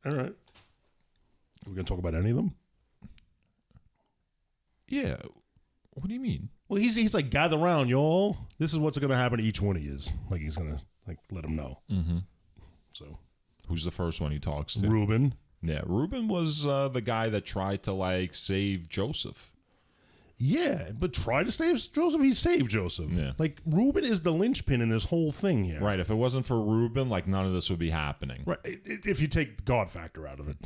right. Are we going to talk about any of them? Yeah. What do you mean? Well, he's like, gather around, y'all. This is what's going to happen to each one of you. Like, he's going to, like, let them know. Mm-hmm. So, who's the first one he talks to? Reuben. Yeah, Reuben was the guy that tried to, like, save Joseph. Yeah, but try to save Joseph. He saved Joseph. Yeah. Like, Reuben is the linchpin in this whole thing here. Right. If it wasn't for Reuben, like, none of this would be happening. Right. If you take the God factor out of it.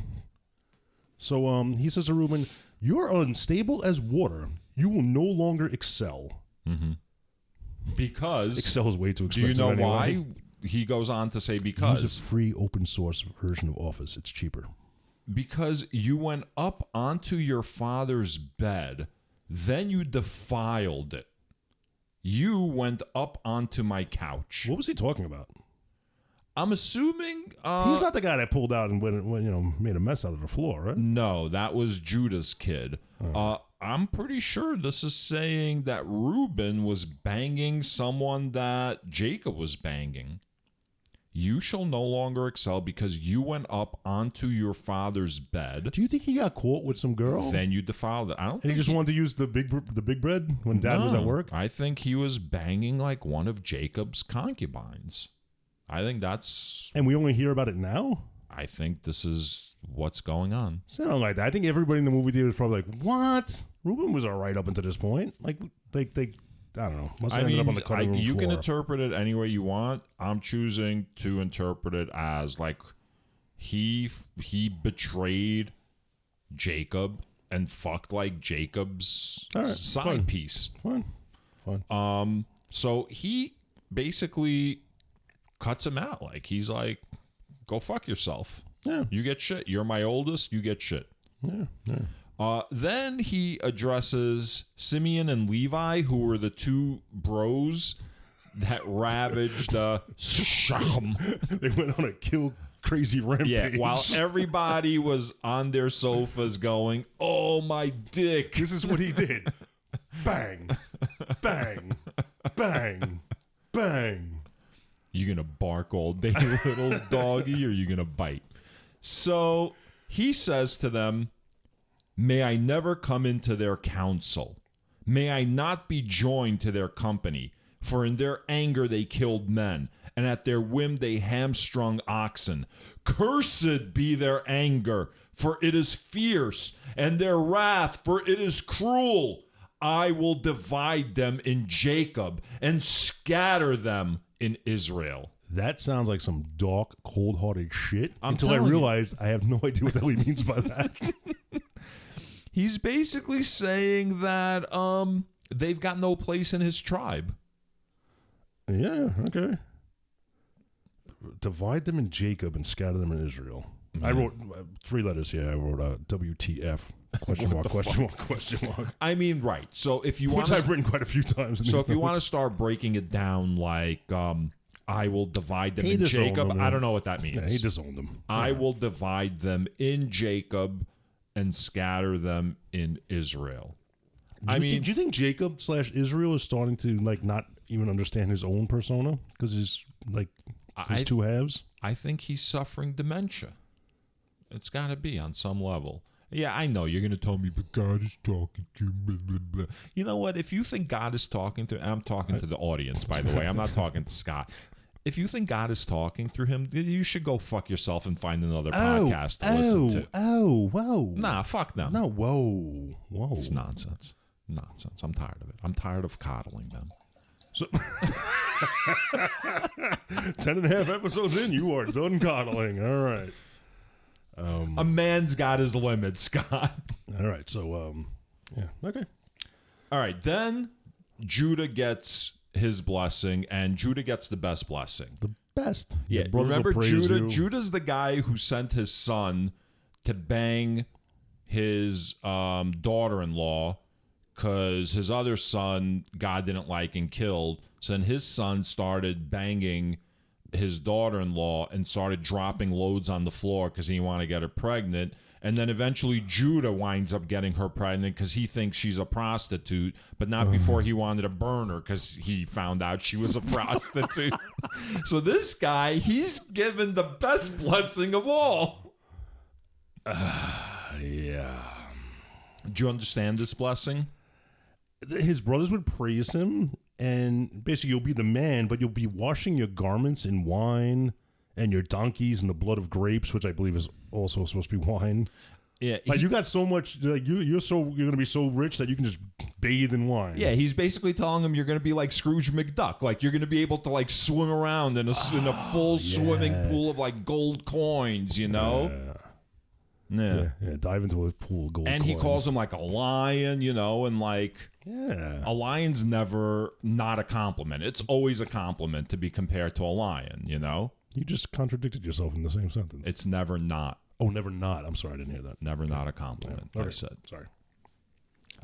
So he says to Reuben, "You're unstable as water. You will no longer excel." Mm-hmm. Because... Excel is way too Do you expensive. know anyway. why? He goes on to say because... Use a free open source version of Office. It's cheaper. Because you went up onto your father's bed, then you defiled it. You went up onto my couch. What was he talking about? I'm assuming... He's not the guy that pulled out and made a mess out of the floor, right? No, that was Judah's kid. I'm pretty sure this is saying that Reuben was banging someone that Jacob was banging. You shall no longer excel because you went up onto your father's bed. Do you think he got caught with some girl? Then you defiled it. I don't And think he just wanted to use the big bread when Dad was at work? I think he was banging like one of Jacob's concubines. I think that's... And we only hear about it now? I think this is what's going on. Sound like that. I think everybody in the movie theater is probably like, "What? Reuben was all right up until this point." Like, they I don't know. Must have ended up on the cutting room you floor. can interpret it any way you want. I'm choosing to interpret it as like he betrayed Jacob and fucked like Jacob's side fine. piece. Fine. So he basically cuts him out. Like, he's like, go fuck yourself. Yeah. You get shit. You're my oldest. You get shit. Yeah. Then he addresses Simeon and Levi, who were the two bros that ravaged Shechem. They went on a kill crazy rampage. Yeah, while everybody was on their sofas going, "Oh, my dick." This is what he did. Bang. Bang. Bang. Bang. You gonna bark all day, little doggy, or you gonna bite? So he says to them, "May I never come into their council. May I not be joined to their company. For in their anger they killed men, and at their whim they hamstrung oxen. Cursed be their anger, for it is fierce, and their wrath, for it is cruel. I will divide them in Jacob and scatter them in Israel." That sounds like some dark, cold-hearted shit. Until I telling you. realized I have no idea what the hell he means by that. He's basically saying that they've got no place in his tribe. Yeah, okay. Divide them in Jacob and scatter them in Israel. I wrote 3 letters here. I wrote WTF, question mark, question mark, question mark. I mean, right. So if you want, Which I've written quite a few times. So if you want to start breaking it down, like I will divide them in Jacob. Them, I don't know what that means. Yeah, he disowned them. I will divide them in Jacob and scatter them in Israel. Do you think Jacob / Israel is starting to like not even understand his own persona because he's like his two halves? I think he's suffering dementia. It's got to be on some level. Yeah, I know. You're going to tell me, but God is talking to you. Blah, blah, blah. You know what? If you think God is talking to... I'm talking to the audience, by the way. I'm not talking to Scott. If you think God is talking through him, you should go fuck yourself and find another podcast to listen to. Whoa. Nah, fuck them. No, whoa. It's nonsense. Nonsense. I'm tired of it. I'm tired of coddling them. So 10.5 episodes in, you are done coddling. All right. A man's got his limits, Scott. All right, so yeah, okay. All right, then Judah gets his blessing, and Judah gets the best blessing. The best. Yeah, remember Judah? Judah's the guy who sent his son to bang his daughter-in-law because his other son God didn't like and killed. So then his son started banging his daughter-in-law and started dropping loads on the floor because he wanted to get her pregnant. And then eventually Judah winds up getting her pregnant because he thinks she's a prostitute, but not before he wanted to burn her because he found out she was a prostitute. So this guy, he's given the best blessing of all. Yeah. Do you understand this blessing? His brothers would praise him, and basically you'll be the man, but you'll be washing your garments in wine and your donkeys in the blood of grapes, which I believe is also supposed to be wine. Yeah, like you got so much. Like you're going to be so rich that you can just bathe in wine. Yeah, he's basically telling him you're going to be like Scrooge McDuck. Like you're going to be able to like swim around in a full swimming pool of like gold coins. You know. Yeah, dive into a pool of gold and coins. He calls him like a lion, you know, and like a lion's never not a compliment. It's always a compliment to be compared to a lion, you know. You just contradicted yourself in the same sentence. It's never not. Oh, never not. I'm sorry, I didn't hear that. Never not a compliment. Yeah. Okay. I said. Sorry.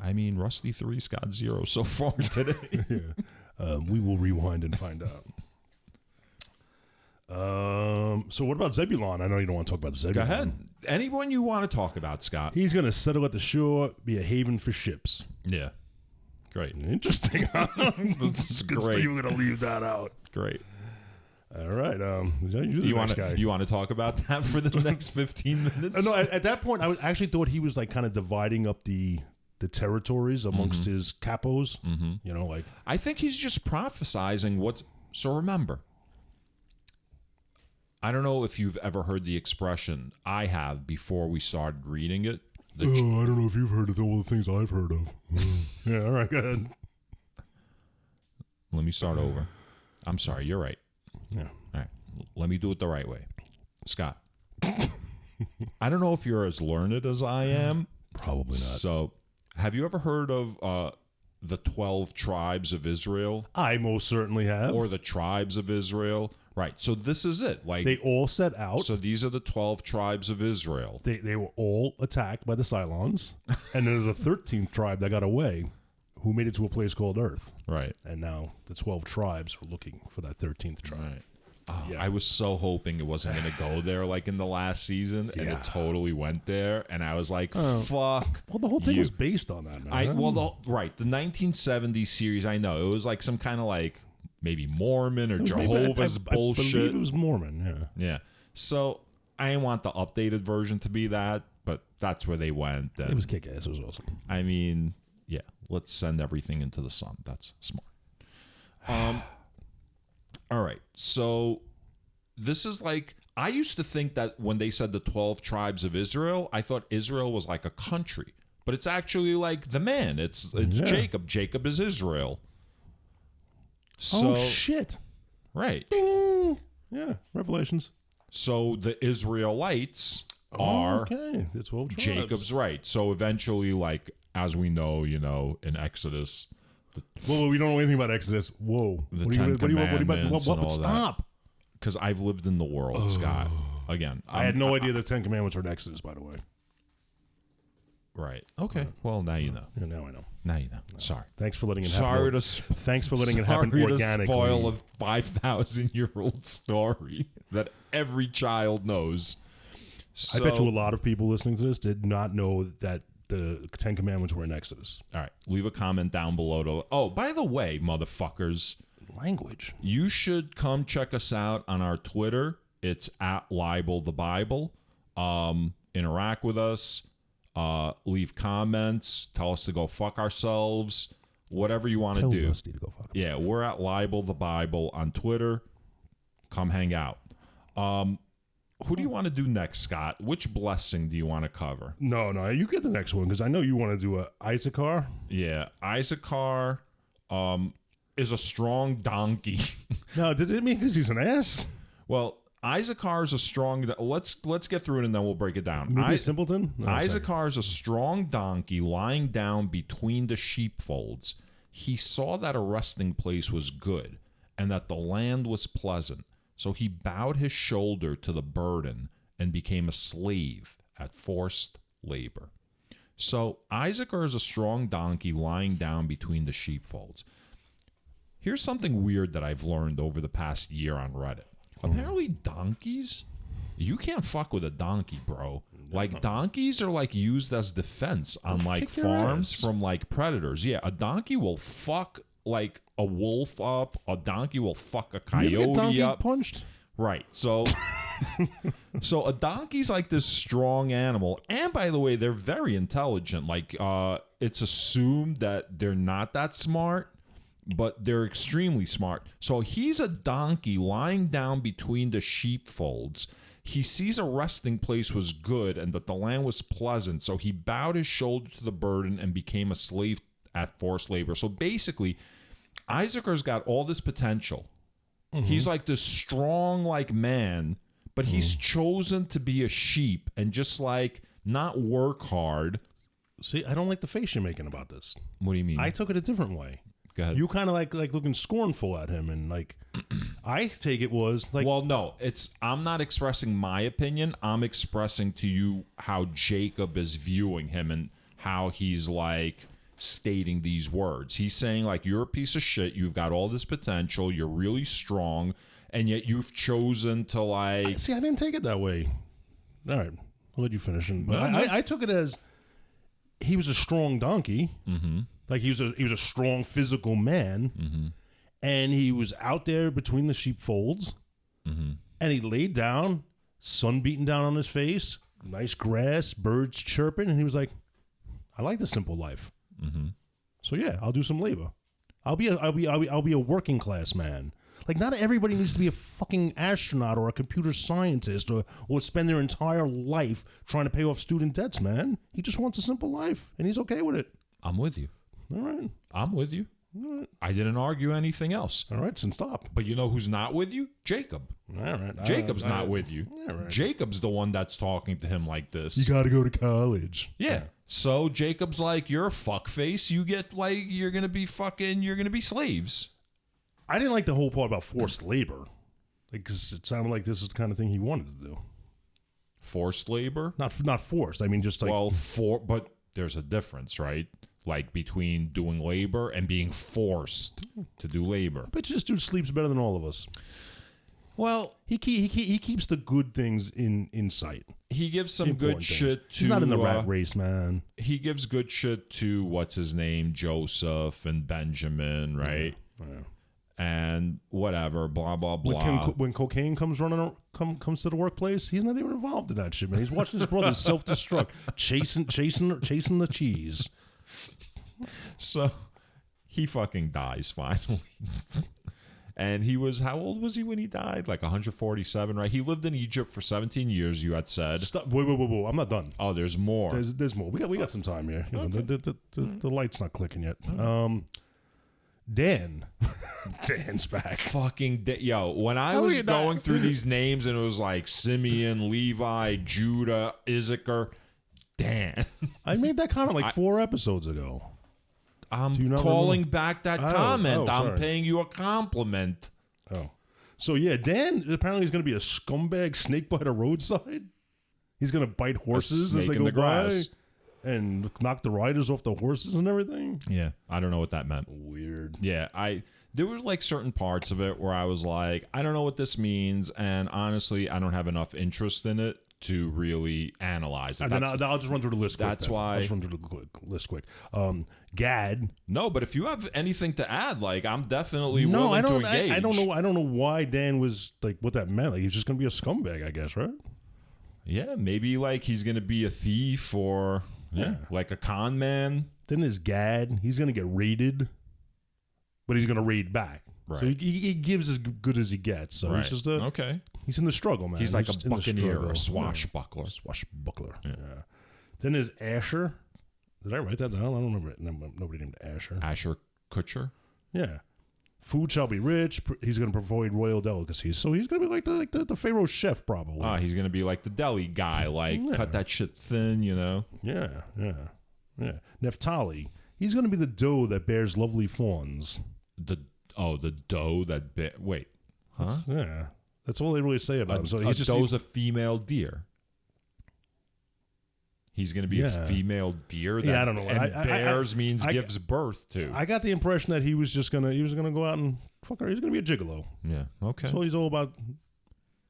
I mean, Rusty 3's got 0 so far today. We will rewind and find out. So what about Zebulon? I know you don't want to talk about Zebulon. Go ahead. Anyone you want to talk about, Scott. He's going to settle at the shore, be a haven for ships. Yeah. Great. Interesting. That's great. You were going to leave that out. Great. All right. You want to talk about that for the next 15 minutes? No, at that point, I actually thought he was like kind of dividing up the territories amongst his capos. Mm-hmm. You know, like I think he's just prophesizing what's. So remember, I don't know if you've ever heard the expression. I have before we started reading it. I don't know if you've heard of all the things I've heard of. Yeah, all right, go ahead. Let me start over. I'm sorry, you're right. Yeah. All right. Let me do it the right way. Scott, I don't know if you're as learned as I am. Probably not. So, have you ever heard of the 12 tribes of Israel? I most certainly have. Or the tribes of Israel? Right. So this is it. Like they all set out. So these are the 12 tribes of Israel. They were all attacked by the Cylons. And there's a 13th tribe that got away who made it to a place called Earth. Right. And now the 12 tribes are looking for that 13th tribe. Right. Oh, yeah. I was so hoping it wasn't going to go there like in the last season, and it totally went there. And I was like, fuck. Well, the whole thing was based on that, man. The 1970s series, I know. It was like some kind of like maybe Mormon or Jehovah's bullshit. I believe it was Mormon, yeah. So I didn't want the updated version to be that, but that's where they went. It was kick-ass. It was awesome. I mean, yeah, let's send everything into the sun. That's smart. All right, so this is like, I used to think that when they said the 12 tribes of Israel, I thought Israel was like a country, but it's actually like the man. It's Jacob. Jacob is Israel. So, oh, shit. Right. Ding. Yeah, Revelations. So the Israelites are the 12 tribes. Jacob's right. So eventually, like, as we know, in Exodus, Whoa, we don't know anything about Exodus. Whoa. the Ten Commandments and all Stop. Because I've lived in the world, Scott. Again, I had no idea the Ten Commandments were in Exodus, by the way. Right. Okay. Well, now you know. Yeah, now I know. Now you know. Sorry. Thanks for letting it Sorry happen. Thanks for letting it happen organically. To spoil a 5,000-year-old story that every child knows. So, I bet you a lot of people listening to this did not know that the Ten Commandments were in Exodus. All right. Leave a comment down below. Oh, by the way, motherfuckers. Language. You should come check us out on our Twitter. It's at Libel the Bible. Interact with us. Leave comments. Tell us to go fuck ourselves. Whatever you want to do. Tell to go fuck. Yeah, we're at Libel the Bible on Twitter. Come hang out. Who do you want to do next, Scott? Which blessing do you want to cover? No, you get the next one because I know you want to do a Issachar. Yeah, Issachar is a strong donkey. No, did it mean because he's an ass? Well, Issachar is a strong. Let's get through it and then we'll break it down. Maybe a simpleton. No, Issachar is a strong donkey lying down between the sheepfolds. He saw that a resting place was good and that the land was pleasant. So he bowed his shoulder to the burden and became a slave at forced labor. So Issachar is a strong donkey lying down between the sheepfolds. Here's something weird that I've learned over the past year on Reddit. Apparently donkeys, you can't fuck with a donkey, bro. Like donkeys are like used as defense on like farms from like predators. Yeah, a donkey will fuck like a wolf up. A donkey will fuck a coyote you ever get donkey up. Punched? Right. So so a donkey's like this strong animal. And by the way, they're very intelligent. Like it's assumed that they're not that smart, but they're extremely smart. So he's a donkey lying down between the sheepfolds. He sees a resting place was good and that the land was pleasant. So he bowed his shoulder to the burden and became a slave at forced labor. So basically, Issachar's got all this potential. Mm-hmm. He's like this strong like man, but he's chosen to be a sheep and just like not work hard. See, I don't like the face you're making about this. What do you mean? I took it a different way. Go ahead. You kind of like looking scornful at him, and like I take it was like. Well, no, I'm not expressing my opinion. I'm expressing to you how Jacob is viewing him and how he's like stating these words. He's saying like, you're a piece of shit. You've got all this potential. You're really strong, and yet you've chosen to like. See, I didn't take it that way. All right, I'll let you finish. But I took it as he was a strong donkey. Mm-hmm. Like he was a strong physical man, and he was out there between the sheepfolds, and he laid down, sun beating down on his face, nice grass, birds chirping, and he was like, "I like the simple life." So yeah, I'll do some labor. I'll be a working class man. Like not everybody needs to be a fucking astronaut or a computer scientist or spend their entire life trying to pay off student debts. Man, he just wants a simple life, and he's okay with it. I'm with you. All right. I'm with you. All right. I didn't argue anything else. All right, then stop. But you know who's not with you? Jacob. All right. Jacob's not with you. All right. Jacob's the one that's talking to him like this. You got to go to college. Yeah. So Jacob's like, you're a fuckface. You get like, you're going to be slaves. I didn't like the whole part about forced labor. Because it sounded like this is the kind of thing he wanted to do. Forced labor? Not forced. I mean, just like. Well, but there's a difference, right? Like between doing labor and being forced to do labor. I bet you this dude sleeps better than all of us. Well, he keeps the good things in sight. He gives some good shit to. He's not in the rat race, man. He gives good shit to what's his name, Joseph and Benjamin, right? Yeah. And whatever, blah blah blah. When cocaine comes to the workplace, he's not even involved in that shit, man. He's watching his brother self-destruct, chasing the cheese. So he fucking dies finally. And he was, how old was he when he died? Like 147, right? He lived in Egypt for 17 years, you had said. Stop. Whoa. I'm not done. Oh, there's more. There's more. We got some time here. You know, the light's not clicking yet. Dan. Dan's back. Fucking yo, when I How was are you not- going through these names and it was like Simeon, Levi, Judah, Issachar, Dan. I made that comment like 4 episodes ago. I'm Do you not calling remember? back that Oh, comment. oh, I'm sorry. paying you a compliment. Oh. So, yeah, Dan apparently is going to be a scumbag snake by the roadside. He's going to bite horses as snake they in go the grass. by and knock the riders off the horses and everything. Yeah, I don't know what that meant. Weird. Yeah, there were like certain parts of it where I was like, I don't know what this means, and honestly, I don't have enough interest in it to really analyze it. And then I'll just run through the list quick. That's then. why- I'll just run through the list quick. Gad. No, but if you have anything to add, like I'm definitely No, I willing don't. to engage. I don't know. I don't know why Dan was like what that meant. Like he's just gonna be a scumbag, I guess, right? Yeah, maybe like he's gonna be a thief or Yeah. like a con man. Then there's Gad. He's gonna get raided, but he's gonna raid back. Right. So he gives as good as he gets. So Right. he's just Okay. he's in the struggle, man. He's like a just in the buccaneer or struggle. a swashbuckler. Yeah. Swashbuckler. Yeah. Then there's Asher. Did I write that down? I don't remember it. Nobody named Asher. Asher Kutcher. Yeah. Food shall be rich. He's going to provide royal delicacies. So he's going to be like the Pharaoh's chef, probably. He's gonna be like the deli guy, like Yeah. cut that shit thin, you know. Yeah. Naphtali. He's going to be the doe that bears lovely fawns. The doe that wait, huh? Yeah. That's all they really say about him. So he's just doe's a female deer. He's going to be a Yeah. female deer. That, Yeah, I don't know. And I- bears means I- gives birth to. I got the impression that he was gonna go out and fuck her. He's gonna be a gigolo. Yeah. Okay. So he's all about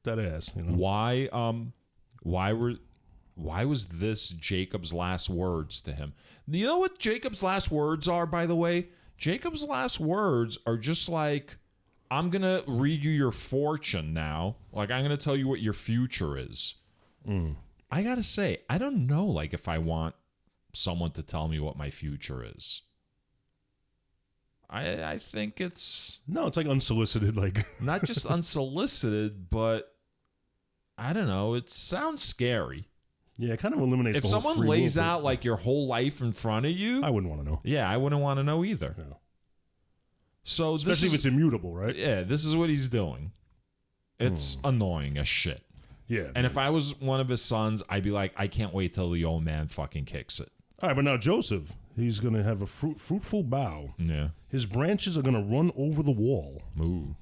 that ass, you know. Why was this Jacob's last words to him? You know what Jacob's last words are, by the way? Jacob's last words are just like, I'm going to read you your fortune now. Like, I'm going to tell you what your future is. I got to say, I don't know, like, if I want someone to tell me what my future is. I think it's No, it's like unsolicited, like not just unsolicited, but I don't know. It sounds scary. yeah, it kind of eliminates. If the whole someone free lays will out thing. like your whole life in front of you, I wouldn't want to know. yeah, I wouldn't want to know either. No. So Especially if it's immutable, right? yeah, this is what he's doing. It's annoying as shit. Yeah. And if I was one of his sons, I'd be like, I can't wait till the old man fucking kicks it. All right, but now Joseph, he's gonna have a fruitful bough. Yeah. His branches are gonna run over the wall. Ooh.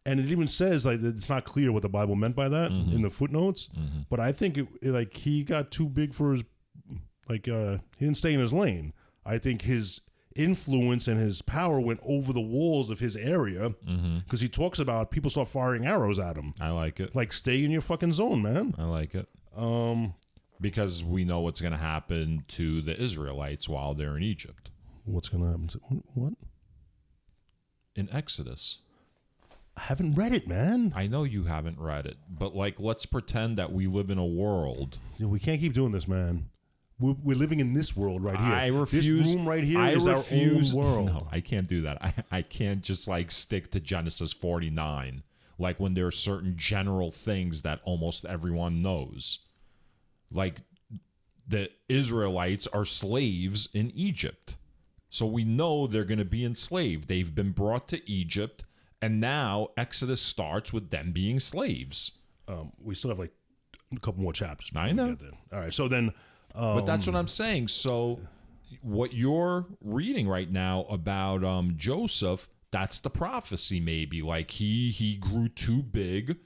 And it even says like that it's not clear what the Bible meant by that in the footnotes. But I think it like he got too big for his he didn't stay in his lane. I think his influence and his power went over the walls of his area because he talks about people start firing arrows at him. I like it. Like stay in your fucking zone, man. I like it. Because we know what's going to happen to the Israelites while they're in Egypt. What's gonna happen? What? In Exodus. I haven't read it, man. I know you haven't read it, but like, let's pretend that we live in a world. We can't keep doing this, man. We're living in this world right here. I refuse. This room right here I is refuse. our own world. No, I can't do that. I can't just like stick to Genesis 49. Like when there are certain general things that almost everyone knows. Like the Israelites are slaves in Egypt. So we know they're going to be enslaved. They've been brought to Egypt. And now Exodus starts with them being slaves. We still have like a couple more chapters. before I we know. get there. All right, so then. But that's what I'm saying. So what you're reading right now about Joseph, that's the prophecy maybe. Like he grew too big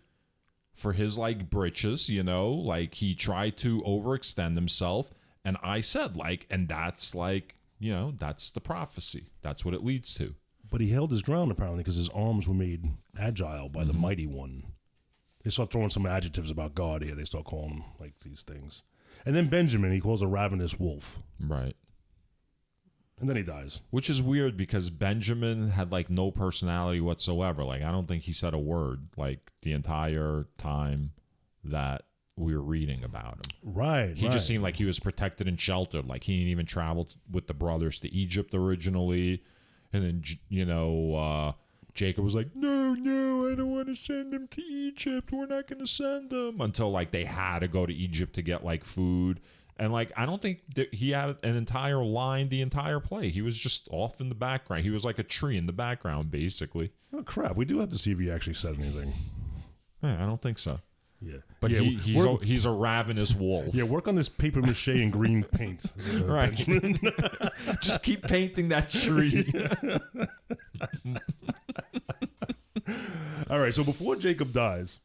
for his like britches, you know, like he tried to overextend himself. And I said like, and that's like, you know, that's the prophecy. That's what it leads to. But he held his ground apparently because his arms were made agile by the mighty one. They start throwing some adjectives about God here. They start calling him like these things. And then Benjamin, he calls a ravenous wolf. Right. And then he dies. Which is weird because Benjamin had like no personality whatsoever. Like I don't think he said a word like the entire time that we were reading about him. Right. He just seemed like he was protected and sheltered. Like he didn't even travel with the brothers to Egypt originally. And then, you know, Jacob was like, no, I don't want to send them to Egypt. We're not going to send them. Until like they had to go to Egypt to get like food. And like, I don't think that he had an entire line the entire play. He was just off in the background. He was like a tree in the background, basically. Oh crap! We do have to see if he actually said anything. Yeah, I don't think so. Yeah, But yeah, he's a ravenous wolf. Yeah, work on this paper mache and green paint. Right. Just keep painting that tree. All right, so before Jacob dies,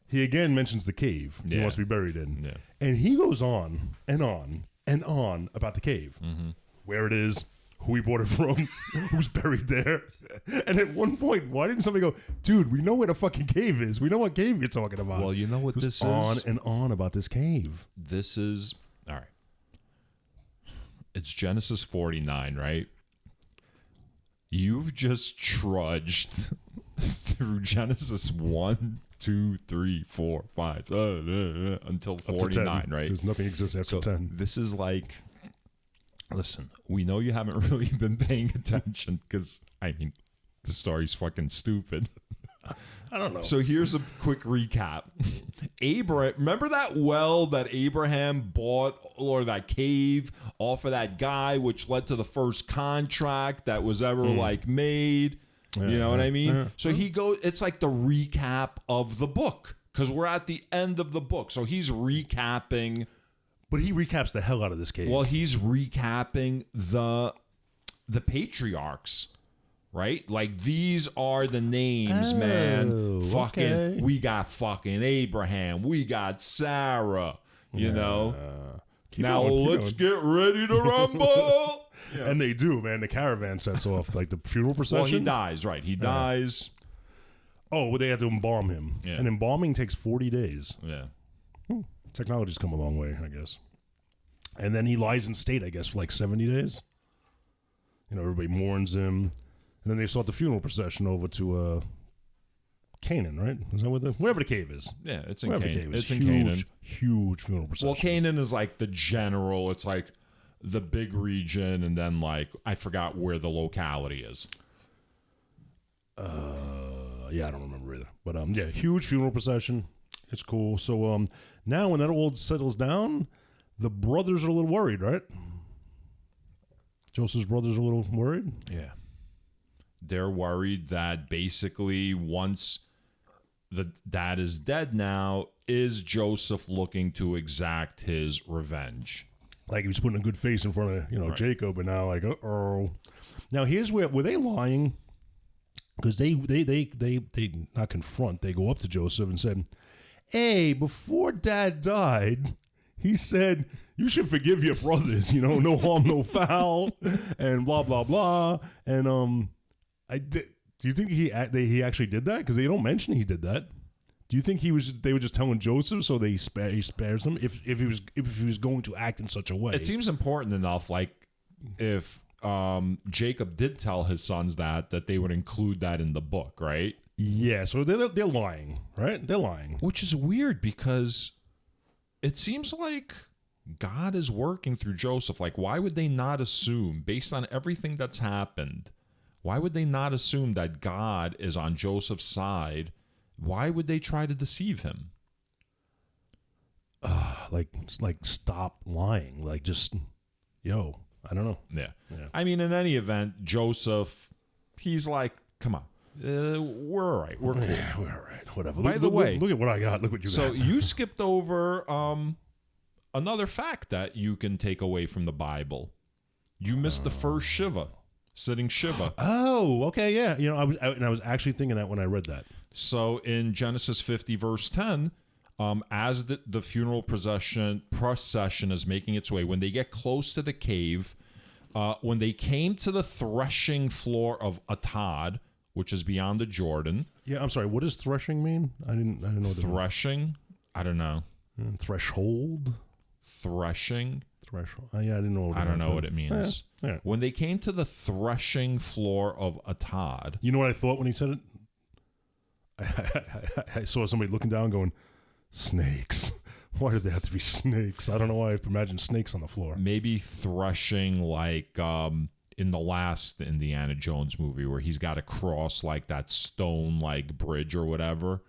he again mentions the cave he Yeah. wants to be buried in. Yeah. And he goes on and on and on about the cave. Where it is, who he bought it from, who's buried there. And at one point, why didn't somebody go, dude, we know where the fucking cave is. We know what cave you're talking about. Well, you know what this on is? and on about this cave. This is, all right. It's Genesis 49, right? You've just trudged through Genesis 1, 2, 3, 4, 5, until 49, right? Because nothing exists after 10. This is like, listen, we know you haven't really been paying attention because, I mean, the story's fucking stupid. I don't know. So here's a quick recap. Remember that well that Abraham bought, or that cave off of that guy, which led to the first contract that was ever like made? You know what I mean? So he goes, it's like the recap of the book because we're at the end of the book. So he's recapping. But he recaps the hell out of this cave. Well, he's recapping the patriarchs. Right? Like, these are the names, man. Fucking, okay. We got fucking Abraham. We got Sarah. You know? Now let's get ready to rumble. Yeah. And they do, man. The caravan sets off, like the funeral procession. Well, he dies, right? He dies. Oh, well, they have to embalm him. Yeah. And embalming takes 40 days. Yeah. Technology's come a long way, I guess. And then he lies in state, I guess, for like 70 days. You know, everybody mourns him. And then they start the funeral procession over to Canaan, right? Is that wherever the cave is? Yeah, it's in Wherever the Canaan. cave is. It's in Huge, Canaan. huge funeral procession. Well, Canaan is like the general. It's like the big region, and then like I forgot where the locality is. Yeah, I don't remember either. But yeah, huge funeral procession. It's cool. So now when that all settles down, the brothers are a little worried, right? Joseph's brothers are a little worried. Yeah. They're worried that basically once the dad is dead now, is Joseph looking to exact his revenge? Like he was putting a good face in front of, Right. Jacob, and now like, uh-oh. Now here's where, were they lying? Because they not confront, they go up to Joseph and said, hey, before dad died, he said, you should forgive your brothers, no harm, no foul, and blah, blah, blah. And do you think he actually did that? Because they don't mention he did that. Do you think they were just telling Joseph so he spares them if he was going to act in such a way? It seems important enough, like if Jacob did tell his sons that they would include that in the book, right? Yeah, so they're lying, right? They're lying. Which is weird because it seems like God is working through Joseph. Like, why would they not assume, based on everything that's happened, why would they not assume that God is on Joseph's side? Why would they try to deceive him? Like stop lying. Like just, I don't know. Yeah. Yeah. I mean, in any event, Joseph, he's like, come on. We're all right. We're cool. Yeah, we're all right. Whatever. By the way, look at what I got. Look what you got. So you skipped over another fact that you can take away from the Bible. You missed the first Shiva, sitting Shiva. Oh, okay, yeah. I was actually thinking that when I read that. So in Genesis 50, verse 10, as the funeral procession is making its way, when they get close to the cave, when they came to the threshing floor of Atad, which is beyond the Jordan. Yeah, I'm sorry. What does threshing mean? I didn't know. Threshing? I don't know. Threshold? Threshing? Threshold. Yeah, I didn't know. I don't know what it means. Yeah. When they came to the threshing floor of Atad. You know what I thought when he said it? I saw somebody looking down going, snakes. Why did they have to be snakes? I don't know why I imagined snakes on the floor. Maybe threshing like in the last Indiana Jones movie where he's got to cross like that stone like bridge or whatever.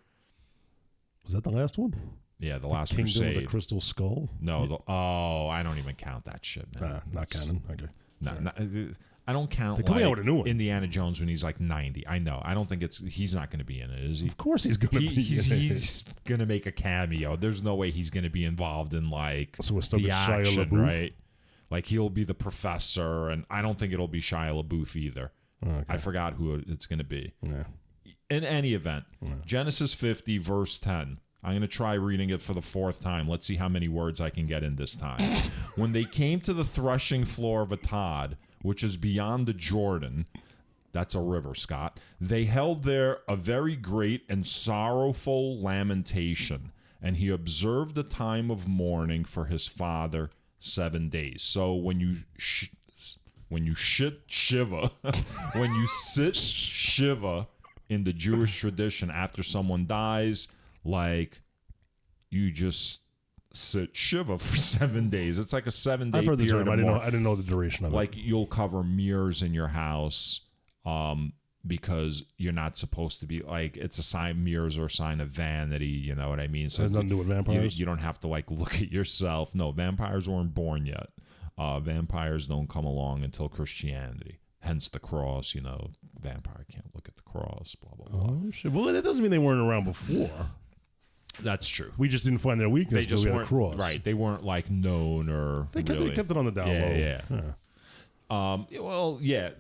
Was that the last one? Yeah, the Last Kingdom Crusade. of the Crystal Skull. No, I don't even count that shit, man. Not canon. Okay. No, I don't count. They're coming out with a new one. Indiana Jones when he's like 90. I know. I don't think he's not going to be in it, is he? Of course he's going to be. He's going to make a cameo. There's no way he's going to be involved in like So we're still the with Shia action, LaBeouf? right? Like he'll be the professor, and I don't think it'll be Shia LaBeouf either. Okay. I forgot who it's going to be. Yeah. In any event, Genesis 50, verse 10. I'm going to try reading it for the fourth time. Let's see how many words I can get in this time. When they came to the threshing floor of Atad, which is beyond the Jordan, that's a river, Scott, they held there a very great and sorrowful lamentation, and he observed the time of mourning for his father 7 days. So when you sit Shiva in the Jewish tradition after someone dies, like you just sit Shiva for 7 days. It's like a 7 day I've heard the period. term. I didn't know the duration of it. Like you'll cover mirrors in your house, because you're not supposed to be like, it's a sign. Mirrors are a sign of vanity. You know what I mean? So it has nothing to do with vampires. You don't have to like look at yourself. No, vampires weren't born yet. Vampires don't come along until Christianity. Hence the cross. You know, vampire can't look at the cross. Blah blah blah. Oh shit! Well, that doesn't mean they weren't around before. That's true. We just didn't find their weakness. They just we weren't had a cross. right. They weren't like known or They kept it on the down low. Yeah.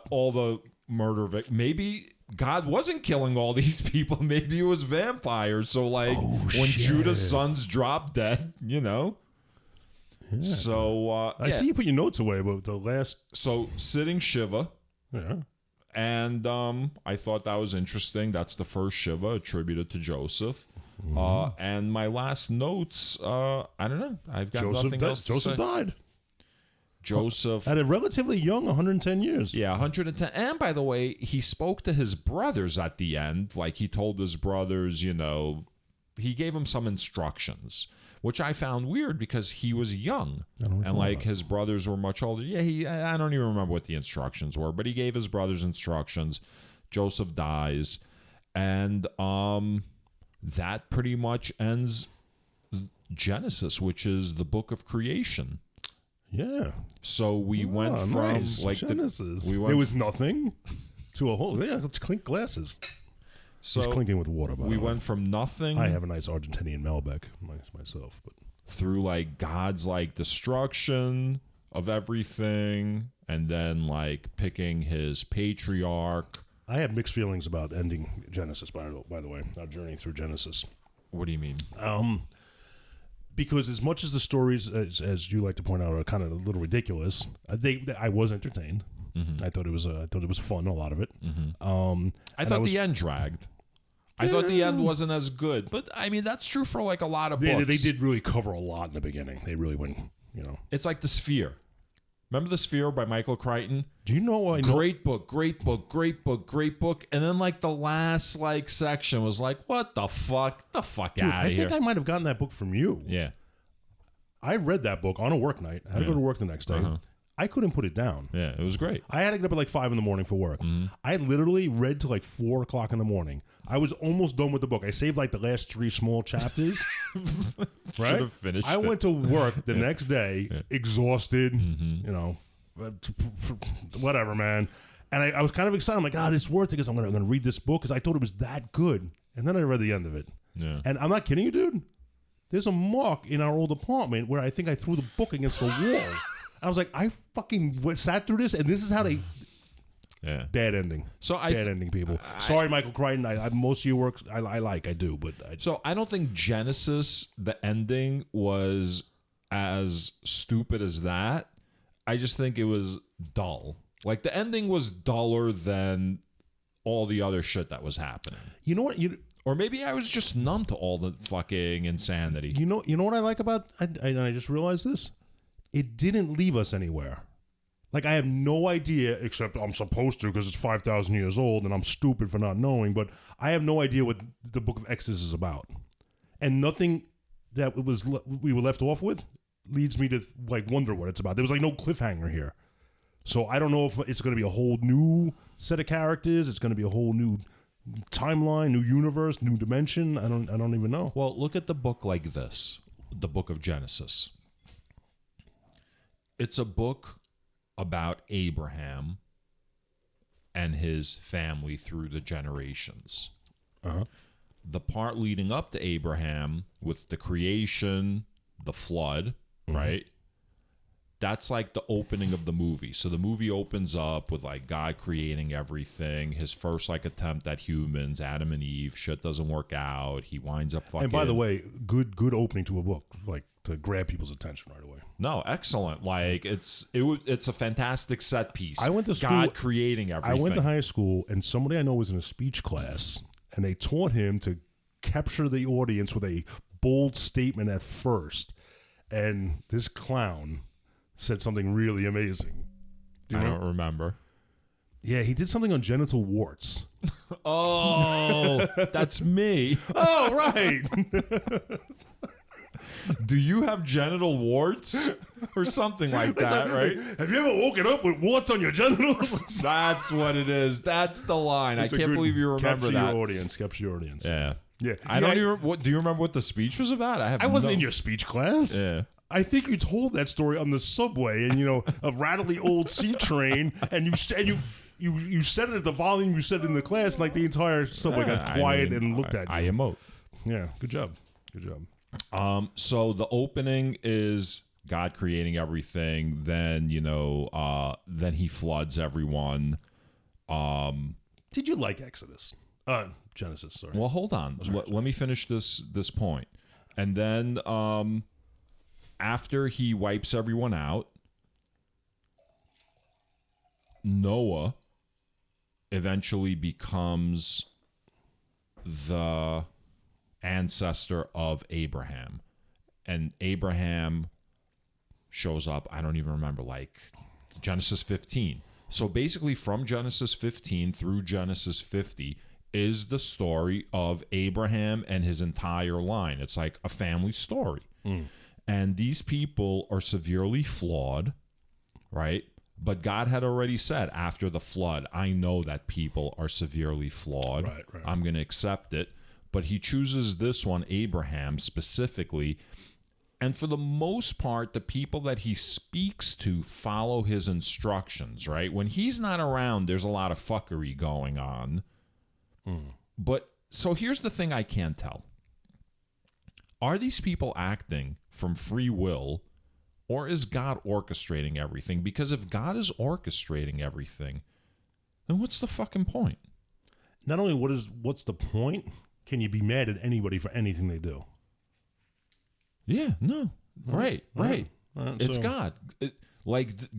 All the murder victims. Maybe God wasn't killing all these people. Maybe it was vampires. So like when Judah's sons dropped dead, you know. Yeah. So I see you put your notes away, but the last. So sitting Shiva. Yeah. And I thought that was interesting. That's the first Shiva attributed to Joseph. And my last notes, I don't know. I've got nothing else to say. Joseph died. Joseph. At a relatively young 110 years. Yeah, 110. And by the way, he spoke to his brothers at the end. Like he told his brothers, you know, he gave them some instructions, which I found weird because he was young. And like his brothers were much older. Yeah, I don't even remember what the instructions were, but he gave his brothers instructions. Joseph dies. And that pretty much ends Genesis, which is the book of creation. Yeah. So we went from like Genesis. There was nothing to a whole. Yeah, let's clink glasses. So he's clinking with water. We went from nothing. I have a nice Argentinian Malbec myself, but through like God's like destruction of everything, and then like picking his patriarch. I have mixed feelings about ending Genesis. By the way, our journey through Genesis. What do you mean? Because as much as the stories, as you like to point out, are kind of a little ridiculous, I was entertained. Mm-hmm. I thought it was fun. A lot of it. Mm-hmm. I thought the end dragged. I thought the end wasn't as good, but I mean that's true for like a lot of books. They did really cover a lot in the beginning. They really went, you know. It's like The Sphere. Remember The Sphere by Michael Crichton? Do you know? Great book, and then like the last like section was like, what the fuck, out of here. I think I might have gotten that book from you. Yeah, I read that book on a work night. I had to go to work the next day. I couldn't put it down. Yeah, it was great. I had to get up at like 5 a.m. for work. I literally read till like 4 o'clock in the morning. I was almost done with the book. I saved like the last 3 small chapters. Right? Should have finished. I went to work the next day, exhausted. You know, whatever, man. And I was kind of excited. I'm like, it's worth it because I'm gonna read this book because I thought it was that good. And then I read the end of it. Yeah. And I'm not kidding you, dude. There's a mark in our old apartment where I think I threw the book against the wall. I was like, I fucking sat through this, and this is how they. Yeah. Bad ending. Bad ending, people. Sorry, Michael Crichton. I most of your work I do, but so I don't think Genesis, the ending was as stupid as that. I just think it was dull. Like the ending was duller than all the other shit that was happening. You know what? Or maybe I was just numb to all the fucking insanity. You know what I like about? I just realized this. It didn't leave us anywhere. Like, I have no idea, except I'm supposed to because it's 5,000 years old and I'm stupid for not knowing, but I have no idea what the book of Exodus is about. And nothing that we were left off with leads me to, like, wonder what it's about. There was, like, no cliffhanger here. So I don't know if it's going to be a whole new set of characters. It's going to be a whole new timeline, new universe, new dimension. I don't even know. Well, look at the book like this, the book of Genesis. It's a book about Abraham and his family through the generations. Uh-huh. The part leading up to Abraham with the creation, the flood, right? That's like the opening of the movie. So the movie opens up with like God creating everything. His first like attempt at humans, Adam and Eve. Shit doesn't work out. He winds up fucking. And by the way, good opening to a book, like to grab people's attention right away. No, excellent. Like it's a fantastic set piece. I went to school. God creating everything. I went to high school, and somebody I know was in a speech class, and they taught him to capture the audience with a bold statement at first. And this clown said something really amazing. I don't remember. Yeah, he did something on genital warts. Oh, that's me. Oh, right. Do you have genital warts or something like that, right? Have you ever woken up with warts on your genitals? That's what it is. That's the line. I can't believe you remember that. Capture your audience. Yeah. Yeah. I don't even. What do you remember? What the speech was about? I wasn't in your speech class. Yeah. I think you told that story on the subway, and a rattly old C train, and you said it at the volume you said in the class, and like the entire subway got quiet and looked at you. I emote. Yeah, good job. So the opening is God creating everything. Then then he floods everyone. Did you like Exodus? Genesis. Sorry. Well, hold on. Let me finish this point, and then after he wipes everyone out, Noah eventually becomes the ancestor of Abraham. And Abraham shows up, I don't even remember, like Genesis 15. So basically from Genesis 15 through Genesis 50 is the story of Abraham and his entire line. It's like a family story. And these people are severely flawed, right? But God had already said after the flood, I know that people are severely flawed. Right. I'm going to accept it. But he chooses this one, Abraham, specifically. And for the most part, the people that he speaks to follow his instructions, right? When he's not around, there's a lot of fuckery going on. But so here's the thing I can't tell. Are these people acting from free will, or is God orchestrating everything? Because if God is orchestrating everything, then what's the fucking point? Not only what's the point, can you be mad at anybody for anything they do? Yeah, no. Right. It's God.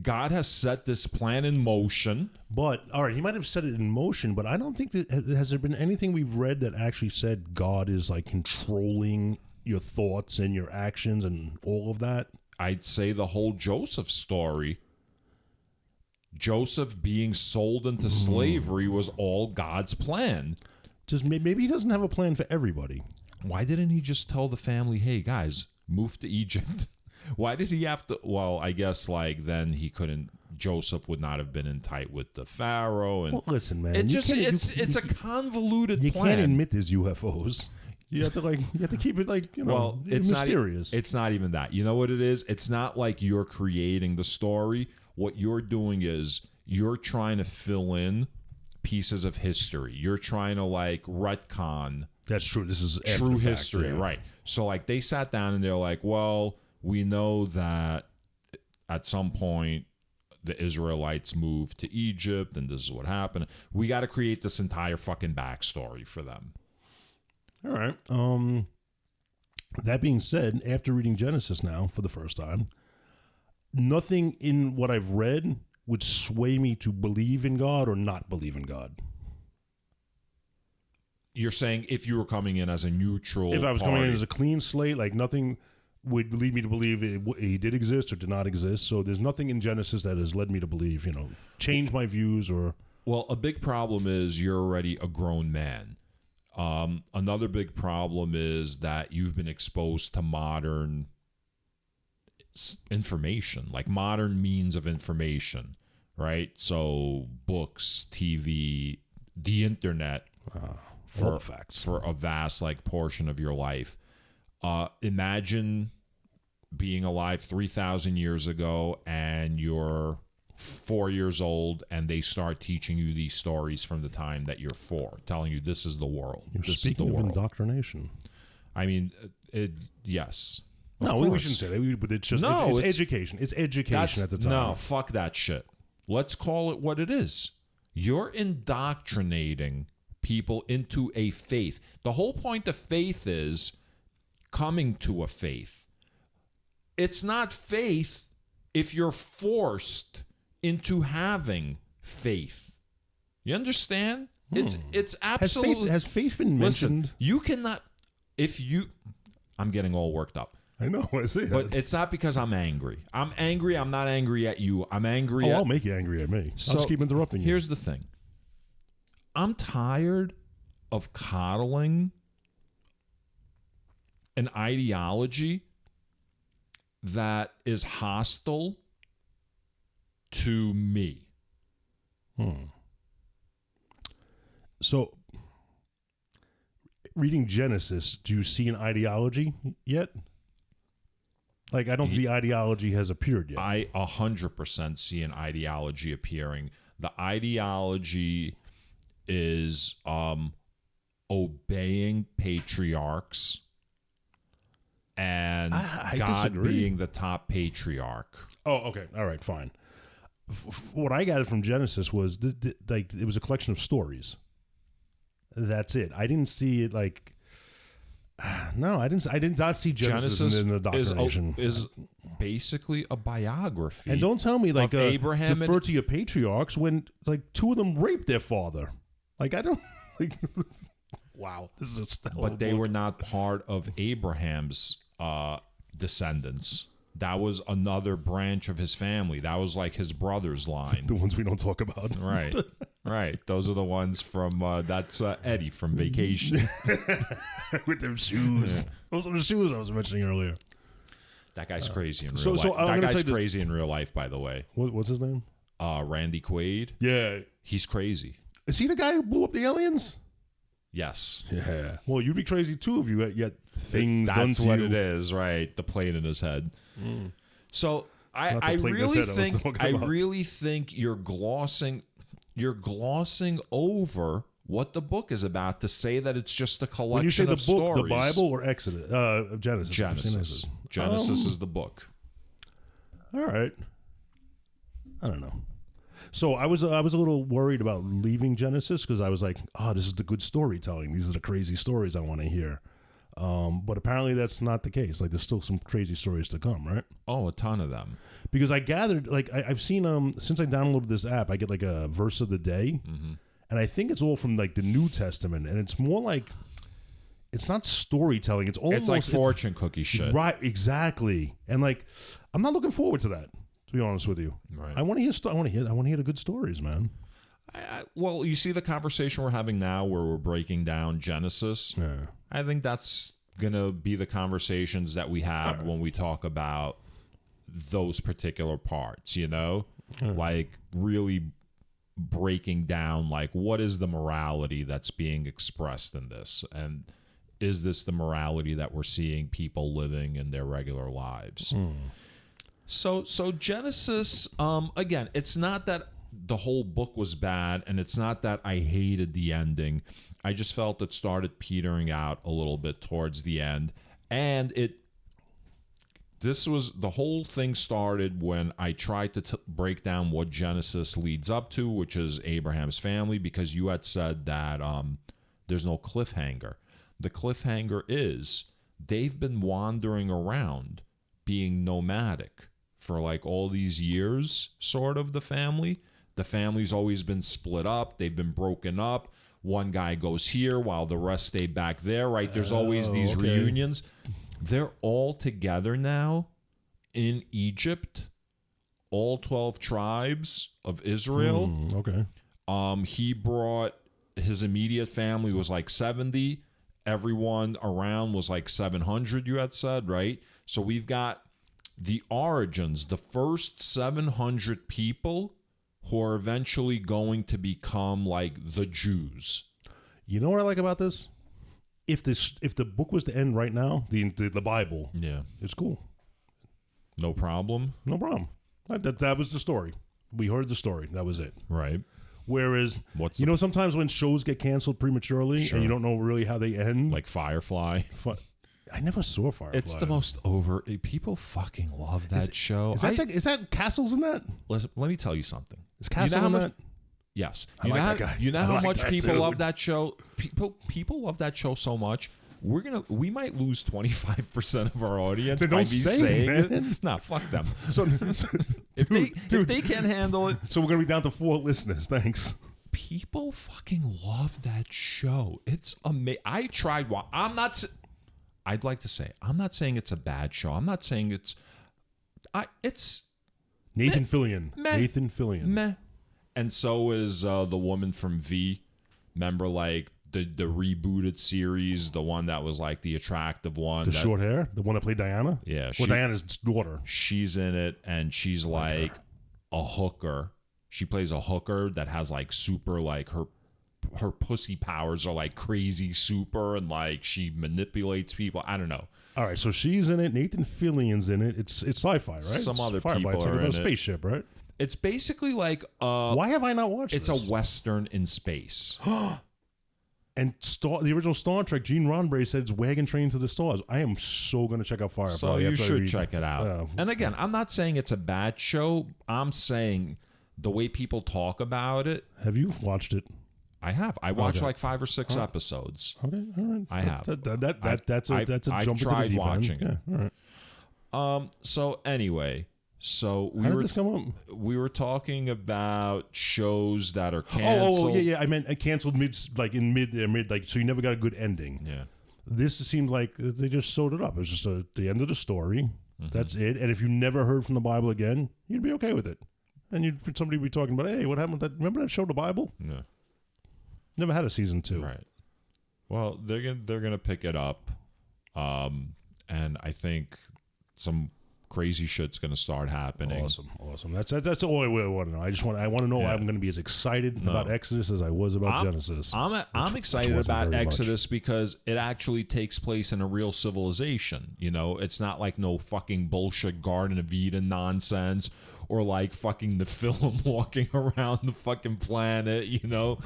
God has set this plan in motion. But, all right, he might have set it in motion, but I don't think that, has there been anything we've read that actually said God is like controlling your thoughts and your actions and all of that? I'd say the whole Joseph story. Joseph being sold into slavery was all God's plan. Just maybe he doesn't have a plan for everybody. Why didn't he just tell the family, hey, guys, move to Egypt? Why did he have to? Well, I guess then he couldn't. Joseph would not have been in tight with the Pharaoh. And well, listen, man. It's a convoluted plan. You can't admit there's UFOs. You have to keep it it's mysterious. It's not even that. You know what it is? It's not like you're creating the story. What you're doing is you're trying to fill in pieces of history. You're trying to retcon. That's true. This is true fact, history, yeah. Right? So they sat down and they're like, well, we know that at some point the Israelites moved to Egypt and this is what happened. We got to create this entire fucking backstory for them. All right. That being said, after reading Genesis now for the first time, nothing in what I've read would sway me to believe in God or not believe in God. You're saying if you were coming in as a neutral If I was coming in party. as a clean slate, nothing would lead me to believe he did exist or did not exist. So there's nothing in Genesis that has led me to believe, change my views or... Well, a big problem is you're already a grown man. Another big problem is that you've been exposed to modern information, modern means of information, right? So books, TV, the internet, All the facts. For a vast like portion of your life. Imagine being alive 3,000 years ago and you're 4 years old and they start teaching you these stories from the time that you're 4, telling you this is the world. This Speaking is the of world. indoctrination. I mean, yes. No, we shouldn't say that. But it's just it's education. It's education at the time. No, fuck that shit. Let's call it what it is. You're indoctrinating people into a faith. The whole point of faith is coming to a faith. It's not faith if you're forced into having faith. You understand? It's absolutely. Has faith been mentioned? Listen, you cannot. I'm getting all worked up. I know. I see. But it's not because I'm angry. I'm angry. I'm not angry at you. I'm angry. I'll make you angry at me. So I'll just keep interrupting you. Here's the thing. I'm tired of coddling an ideology that is hostile to me. So, reading Genesis, do you see an ideology yet? Like, I don't think the ideology has appeared yet. I 100% see an ideology appearing. The ideology is obeying patriarchs and I God disagree. being the top patriarch. Oh, okay. All right, fine. What I gathered from Genesis was like it was a collection of stories. That's it. I didn't see it like. No, I did not see Genesis in the indoctrination. Is basically a biography. And don't tell me like Abraham defer to your patriarchs when like 2 of them raped their father. Like I don't like. Wow, this is a stellar but they book. were not part of Abraham's descendants. That was another branch of his family. That was like his brother's line. The ones we don't talk about. Right. Right. Those are the ones from, that's Eddie from Vacation. With them shoes. Yeah. Those are the shoes I was mentioning earlier. That guy's crazy in real life. That guy's crazy in real life, by the way. What's his name? Randy Quaid. Yeah. He's crazy. Is he the guy who blew up the aliens? Yes. Yeah. Well, you'd be crazy too if you had things done to you. That's what it is, right? The plane in his head. So I really think you're glossing over what the book is about to say that it's just a collection when you say the of book, stories. The Bible or Exodus? Genesis. Genesis is the book. All right. I don't know. So I was a little worried about leaving Genesis because I was like, oh, this is the good storytelling. These are the crazy stories I want to hear. But apparently that's not the case. Like there's still some crazy stories to come, right? Oh, a ton of them. Because I gathered, like I've seen, since I downloaded this app, I get like a verse of the day. Mm-hmm. And I think it's all from like the New Testament. And it's more like, it's not storytelling. It's almost like fortune cookie shit. Right, exactly. And like, I'm not looking forward to that, to be honest with you. Right. I want to hear, I want to hear the good stories, man. Well, you see the conversation we're having now where we're breaking down Genesis. Yeah. I think that's going to be the conversations that we have when we talk about those particular parts, you know? Like really breaking down like what is the morality that's being expressed in this, and is this the morality that we're seeing people living in their regular lives? So Genesis, again, it's not that the whole book was bad, and it's not that I hated the ending. I just felt it started petering out a little bit towards the end, and the whole thing started when I tried to break down what Genesis leads up to, which is Abraham's family, because you had said that there's no cliffhanger. The cliffhanger is they've been wandering around being nomadic for like all these years, sort of, the family. The family's always been split up. They've been broken up. One guy goes here while the rest stay back there, right? There's always these reunions. They're all together now in Egypt, all 12 tribes of Israel. He brought his immediate family was like 70. Everyone around was like 700, you had said, right? So we've got the origins, the first 700 people who are eventually going to become like the Jews. You know what I like about this? If the book was to end right now, the Bible, Yeah. it's cool. No problem. No problem. That was the story. We heard the story. That was it. Right. Whereas, sometimes when shows get canceled prematurely and you don't know really how they end. Like Firefly. I never saw Firefly. It's the most over... People fucking love that show. Is that Castles in that? Listen, let me tell you something. Is Castles in that? Yes. I like that guy. You know I how like much that people too. love that show? People love that show so much. We might lose 25% of our audience by me saying it. Nah, fuck them. So, if they can't handle it. So we're gonna be down to 4 listeners. Thanks. People fucking love that show. It's amazing. I tried. I'd like to say I'm not saying it's a bad show. I'm not saying it's. It's Nathan Fillion. Meh. Nathan Fillion. Meh. And so is the woman from V. Remember, like the rebooted series, the one that was like the attractive one, the short hair, the one that played Diana. Yeah, Diana's daughter. She's in it, and she's like a hooker. She plays a hooker that has like super like her pussy powers are like crazy super, and like she manipulates people. I don't know. All right, so she's in it. Nathan Fillion's in it. It's sci-fi, right? Some other Firefly. people It's like are a in spaceship, right? It's basically like why have I not watched it's this? a Western in space. And the original Star Trek, Gene Roddenberry said it's Wagon Train to the Stars. I am so going to check out Firefly. So you should check it out. Yeah. And again, I'm not saying it's a bad show. I'm saying the way people talk about it. Have you watched it? I have. I watched like 5 or 6 episodes. Okay, all right. I have. That's a jump I into the tried deep watching end. it. Yeah, all right. So anyway, How did this come up? we were talking about shows that are canceled. Yeah. I meant canceled mid, so you never got a good ending. Yeah. This seemed like they just sewed it up. It was just the end of the story. Mm-hmm. That's it. And if you never heard from the Bible again, you'd be okay with it. And somebody would be talking about, hey, what happened with that? Remember that show, The Bible? Yeah. Never had a season 2. Right. Well, they're gonna pick it up, and I think some crazy shit's gonna start happening. Awesome. That's all I want to know. I want to know I'm going to be as excited about Exodus as I was about Genesis. I'm excited about Exodus because it actually takes place in a real civilization. You know, it's not like no fucking bullshit Garden of Eden nonsense or like fucking the film walking around the fucking planet. You know.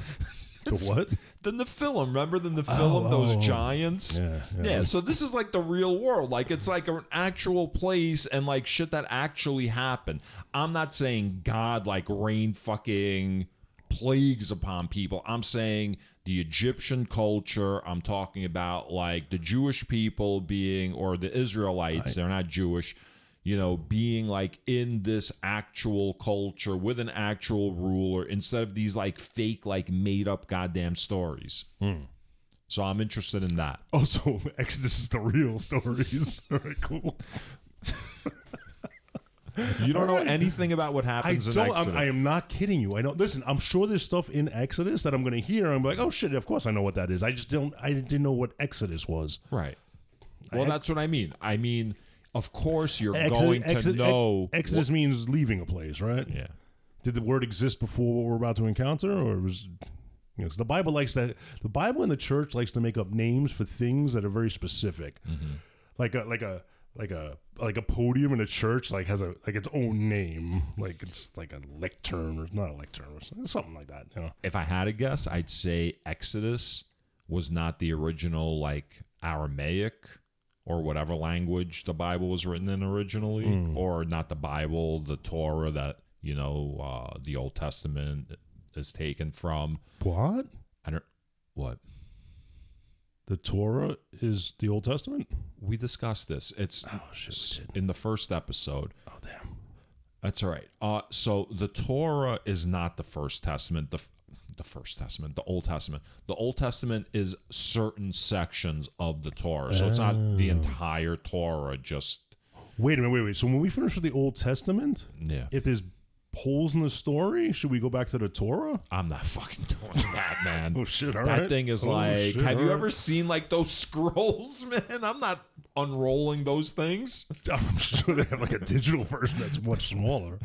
The what? The Nephilim. Remember the Nephilim, those giants? Yeah. So this is like the real world. Like it's like an actual place and like shit that actually happened. I'm not saying God like rained fucking plagues upon people. I'm saying the Egyptian culture. I'm talking about like the Jewish people being, or the Israelites. They're not Jewish. You know, being like in this actual culture with an actual ruler instead of these like fake, like made up goddamn stories. So I'm interested in that. Oh, so Exodus is the real stories. All right, cool. You don't know anything about what happens in Exodus. I am not kidding you. I know. Listen, I'm sure there's stuff in Exodus that I'm going to hear. I'm like, oh shit, of course I know what that is. I didn't know what Exodus was. Right. Well, that's what I mean. I mean, of course you're going to know. Exodus means leaving a place, right? Yeah. Did the word exist before what we're about to encounter, or was? You know, 'cause the Bible likes that. The Bible and the church likes to make up names for things that are very specific, like a podium in a church has its own name, like it's like a lectern or not a lectern or something like that. You know, If I had to guess, I'd say Exodus was not the original like Aramaic or whatever language the Bible was written in originally, or not the Bible, the Torah that the Old Testament is taken from. What? What? The Torah is the Old Testament? We discussed this. It's in the first episode. Oh, damn. That's all right. So the Torah is not the First Testament. The First Testament, the Old Testament. The Old Testament is certain sections of the Torah. So it's not the entire Torah, just... Wait a minute. So when we finish with the Old Testament, if there's holes in the story, should we go back to the Torah? I'm not fucking doing that, man. Oh, shit, all that right. thing is have you ever seen like those scrolls, man? I'm not unrolling those things. I'm sure they have like a digital version that's much smaller.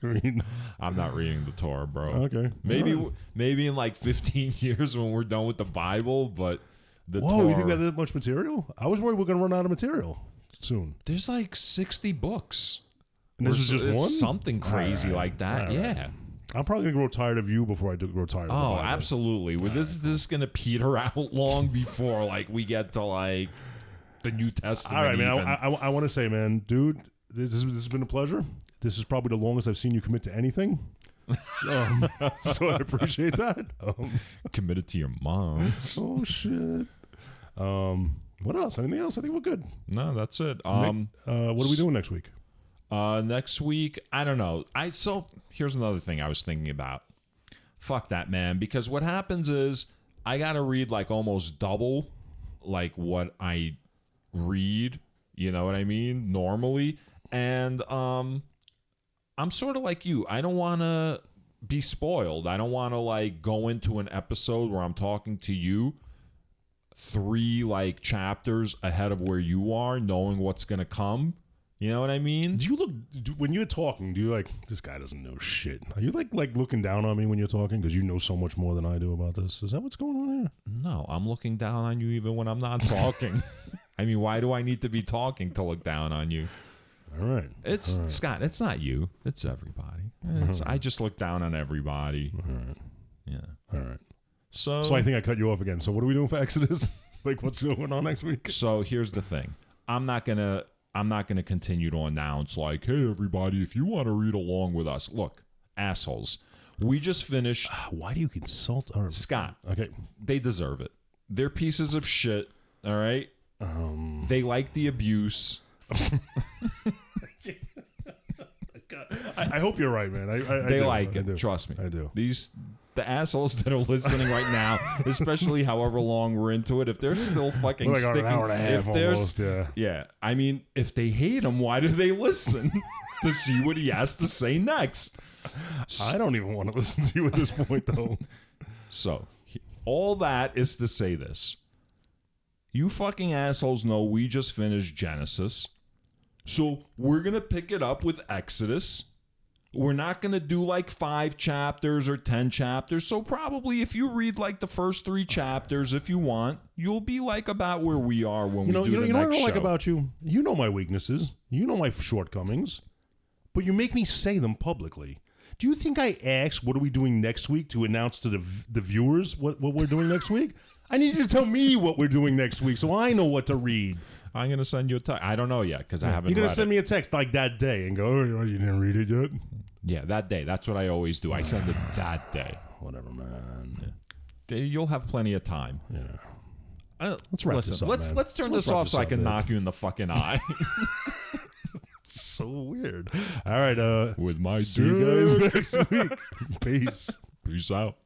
I mean, I'm not reading the Torah, bro. Okay. Maybe in like 15 years when we're done with the Bible, but the whoa, Torah, you think we have that much material? I was worried we're going to run out of material soon. there's like 60 books. And this is just It's one? something crazy like that. All right. Yeah. I'm probably going to grow tired of you before I grow tired of the Oh, Bible. absolutely. Well, this is going to peter out long before like we get to like the New Testament. All right, man. even. I want to say, man, dude, this has been a pleasure. This is probably the longest I've seen you commit to anything. So I appreciate that. Committed to your mom. Oh, shit. What else? Anything else? I think we're good. No, that's it. What are we doing next week? Next week, I don't know. So here's another thing I was thinking about. Fuck that, man. Because what happens is I gotta read like almost double like what I read. You know what I mean? Normally. And I'm sort of like you. I don't want to be spoiled. I don't want to like go into an episode where I'm talking to you 3 like chapters ahead of where you are, knowing what's gonna come. You know what I mean? Do you look when you're talking? Do you like this guy doesn't know shit? Are you like looking down on me when you're talking because you know so much more than I do about this? Is that what's going on here? No, I'm looking down on you even when I'm not talking. I mean, why do I need to be talking to look down on you? All right, It's Scott. It's not you. It's everybody. I just look down on everybody. all right, Yeah. all right. So So I think I cut you off again. So what are we doing for Exodus? Like what's going on next week? So here's the thing. I'm not gonna continue to announce like, hey everybody, if you want to read along with us, look, assholes. We just finished. Why do you consult our Scott? Okay, They deserve it. They're pieces of shit. All right. They like the abuse. I hope you're right, man. I They do. like I it. do. Trust me. I do. The assholes that are listening right now, especially however long we're into it, if they're still fucking We're like sticking, an hour and a half if there's, almost, yeah. yeah, I mean, if they hate him, why do they listen to see what he has to say next? I don't even want to listen to you at this point, though. So, all that is to say this. You fucking assholes know we just finished Genesis. So, we're going to pick it up with Exodus. We're not going to do like 5 chapters or 10 chapters. So, probably if you read like the first 3 chapters, if you want, you'll be like about where we are when we do the next show. You know what I don't like about you? You know my weaknesses. You know my shortcomings. But you make me say them publicly. Do you think I asked what are we doing next week to announce to the viewers what we're doing next week? I need you to tell me what we're doing next week so I know what to read. I'm going to send you a text. I don't know yet because I haven't read it. You're going to send me a text like that day and go, oh, you didn't read it yet? Yeah, that day. That's what I always do. I send it that day. Whatever, man. You'll have plenty of time. Yeah. Let's wrap this up, Let's man. turn this off so I can knock you in the fucking eye. So weird. All right. With my See you guys next week. Peace. Peace out.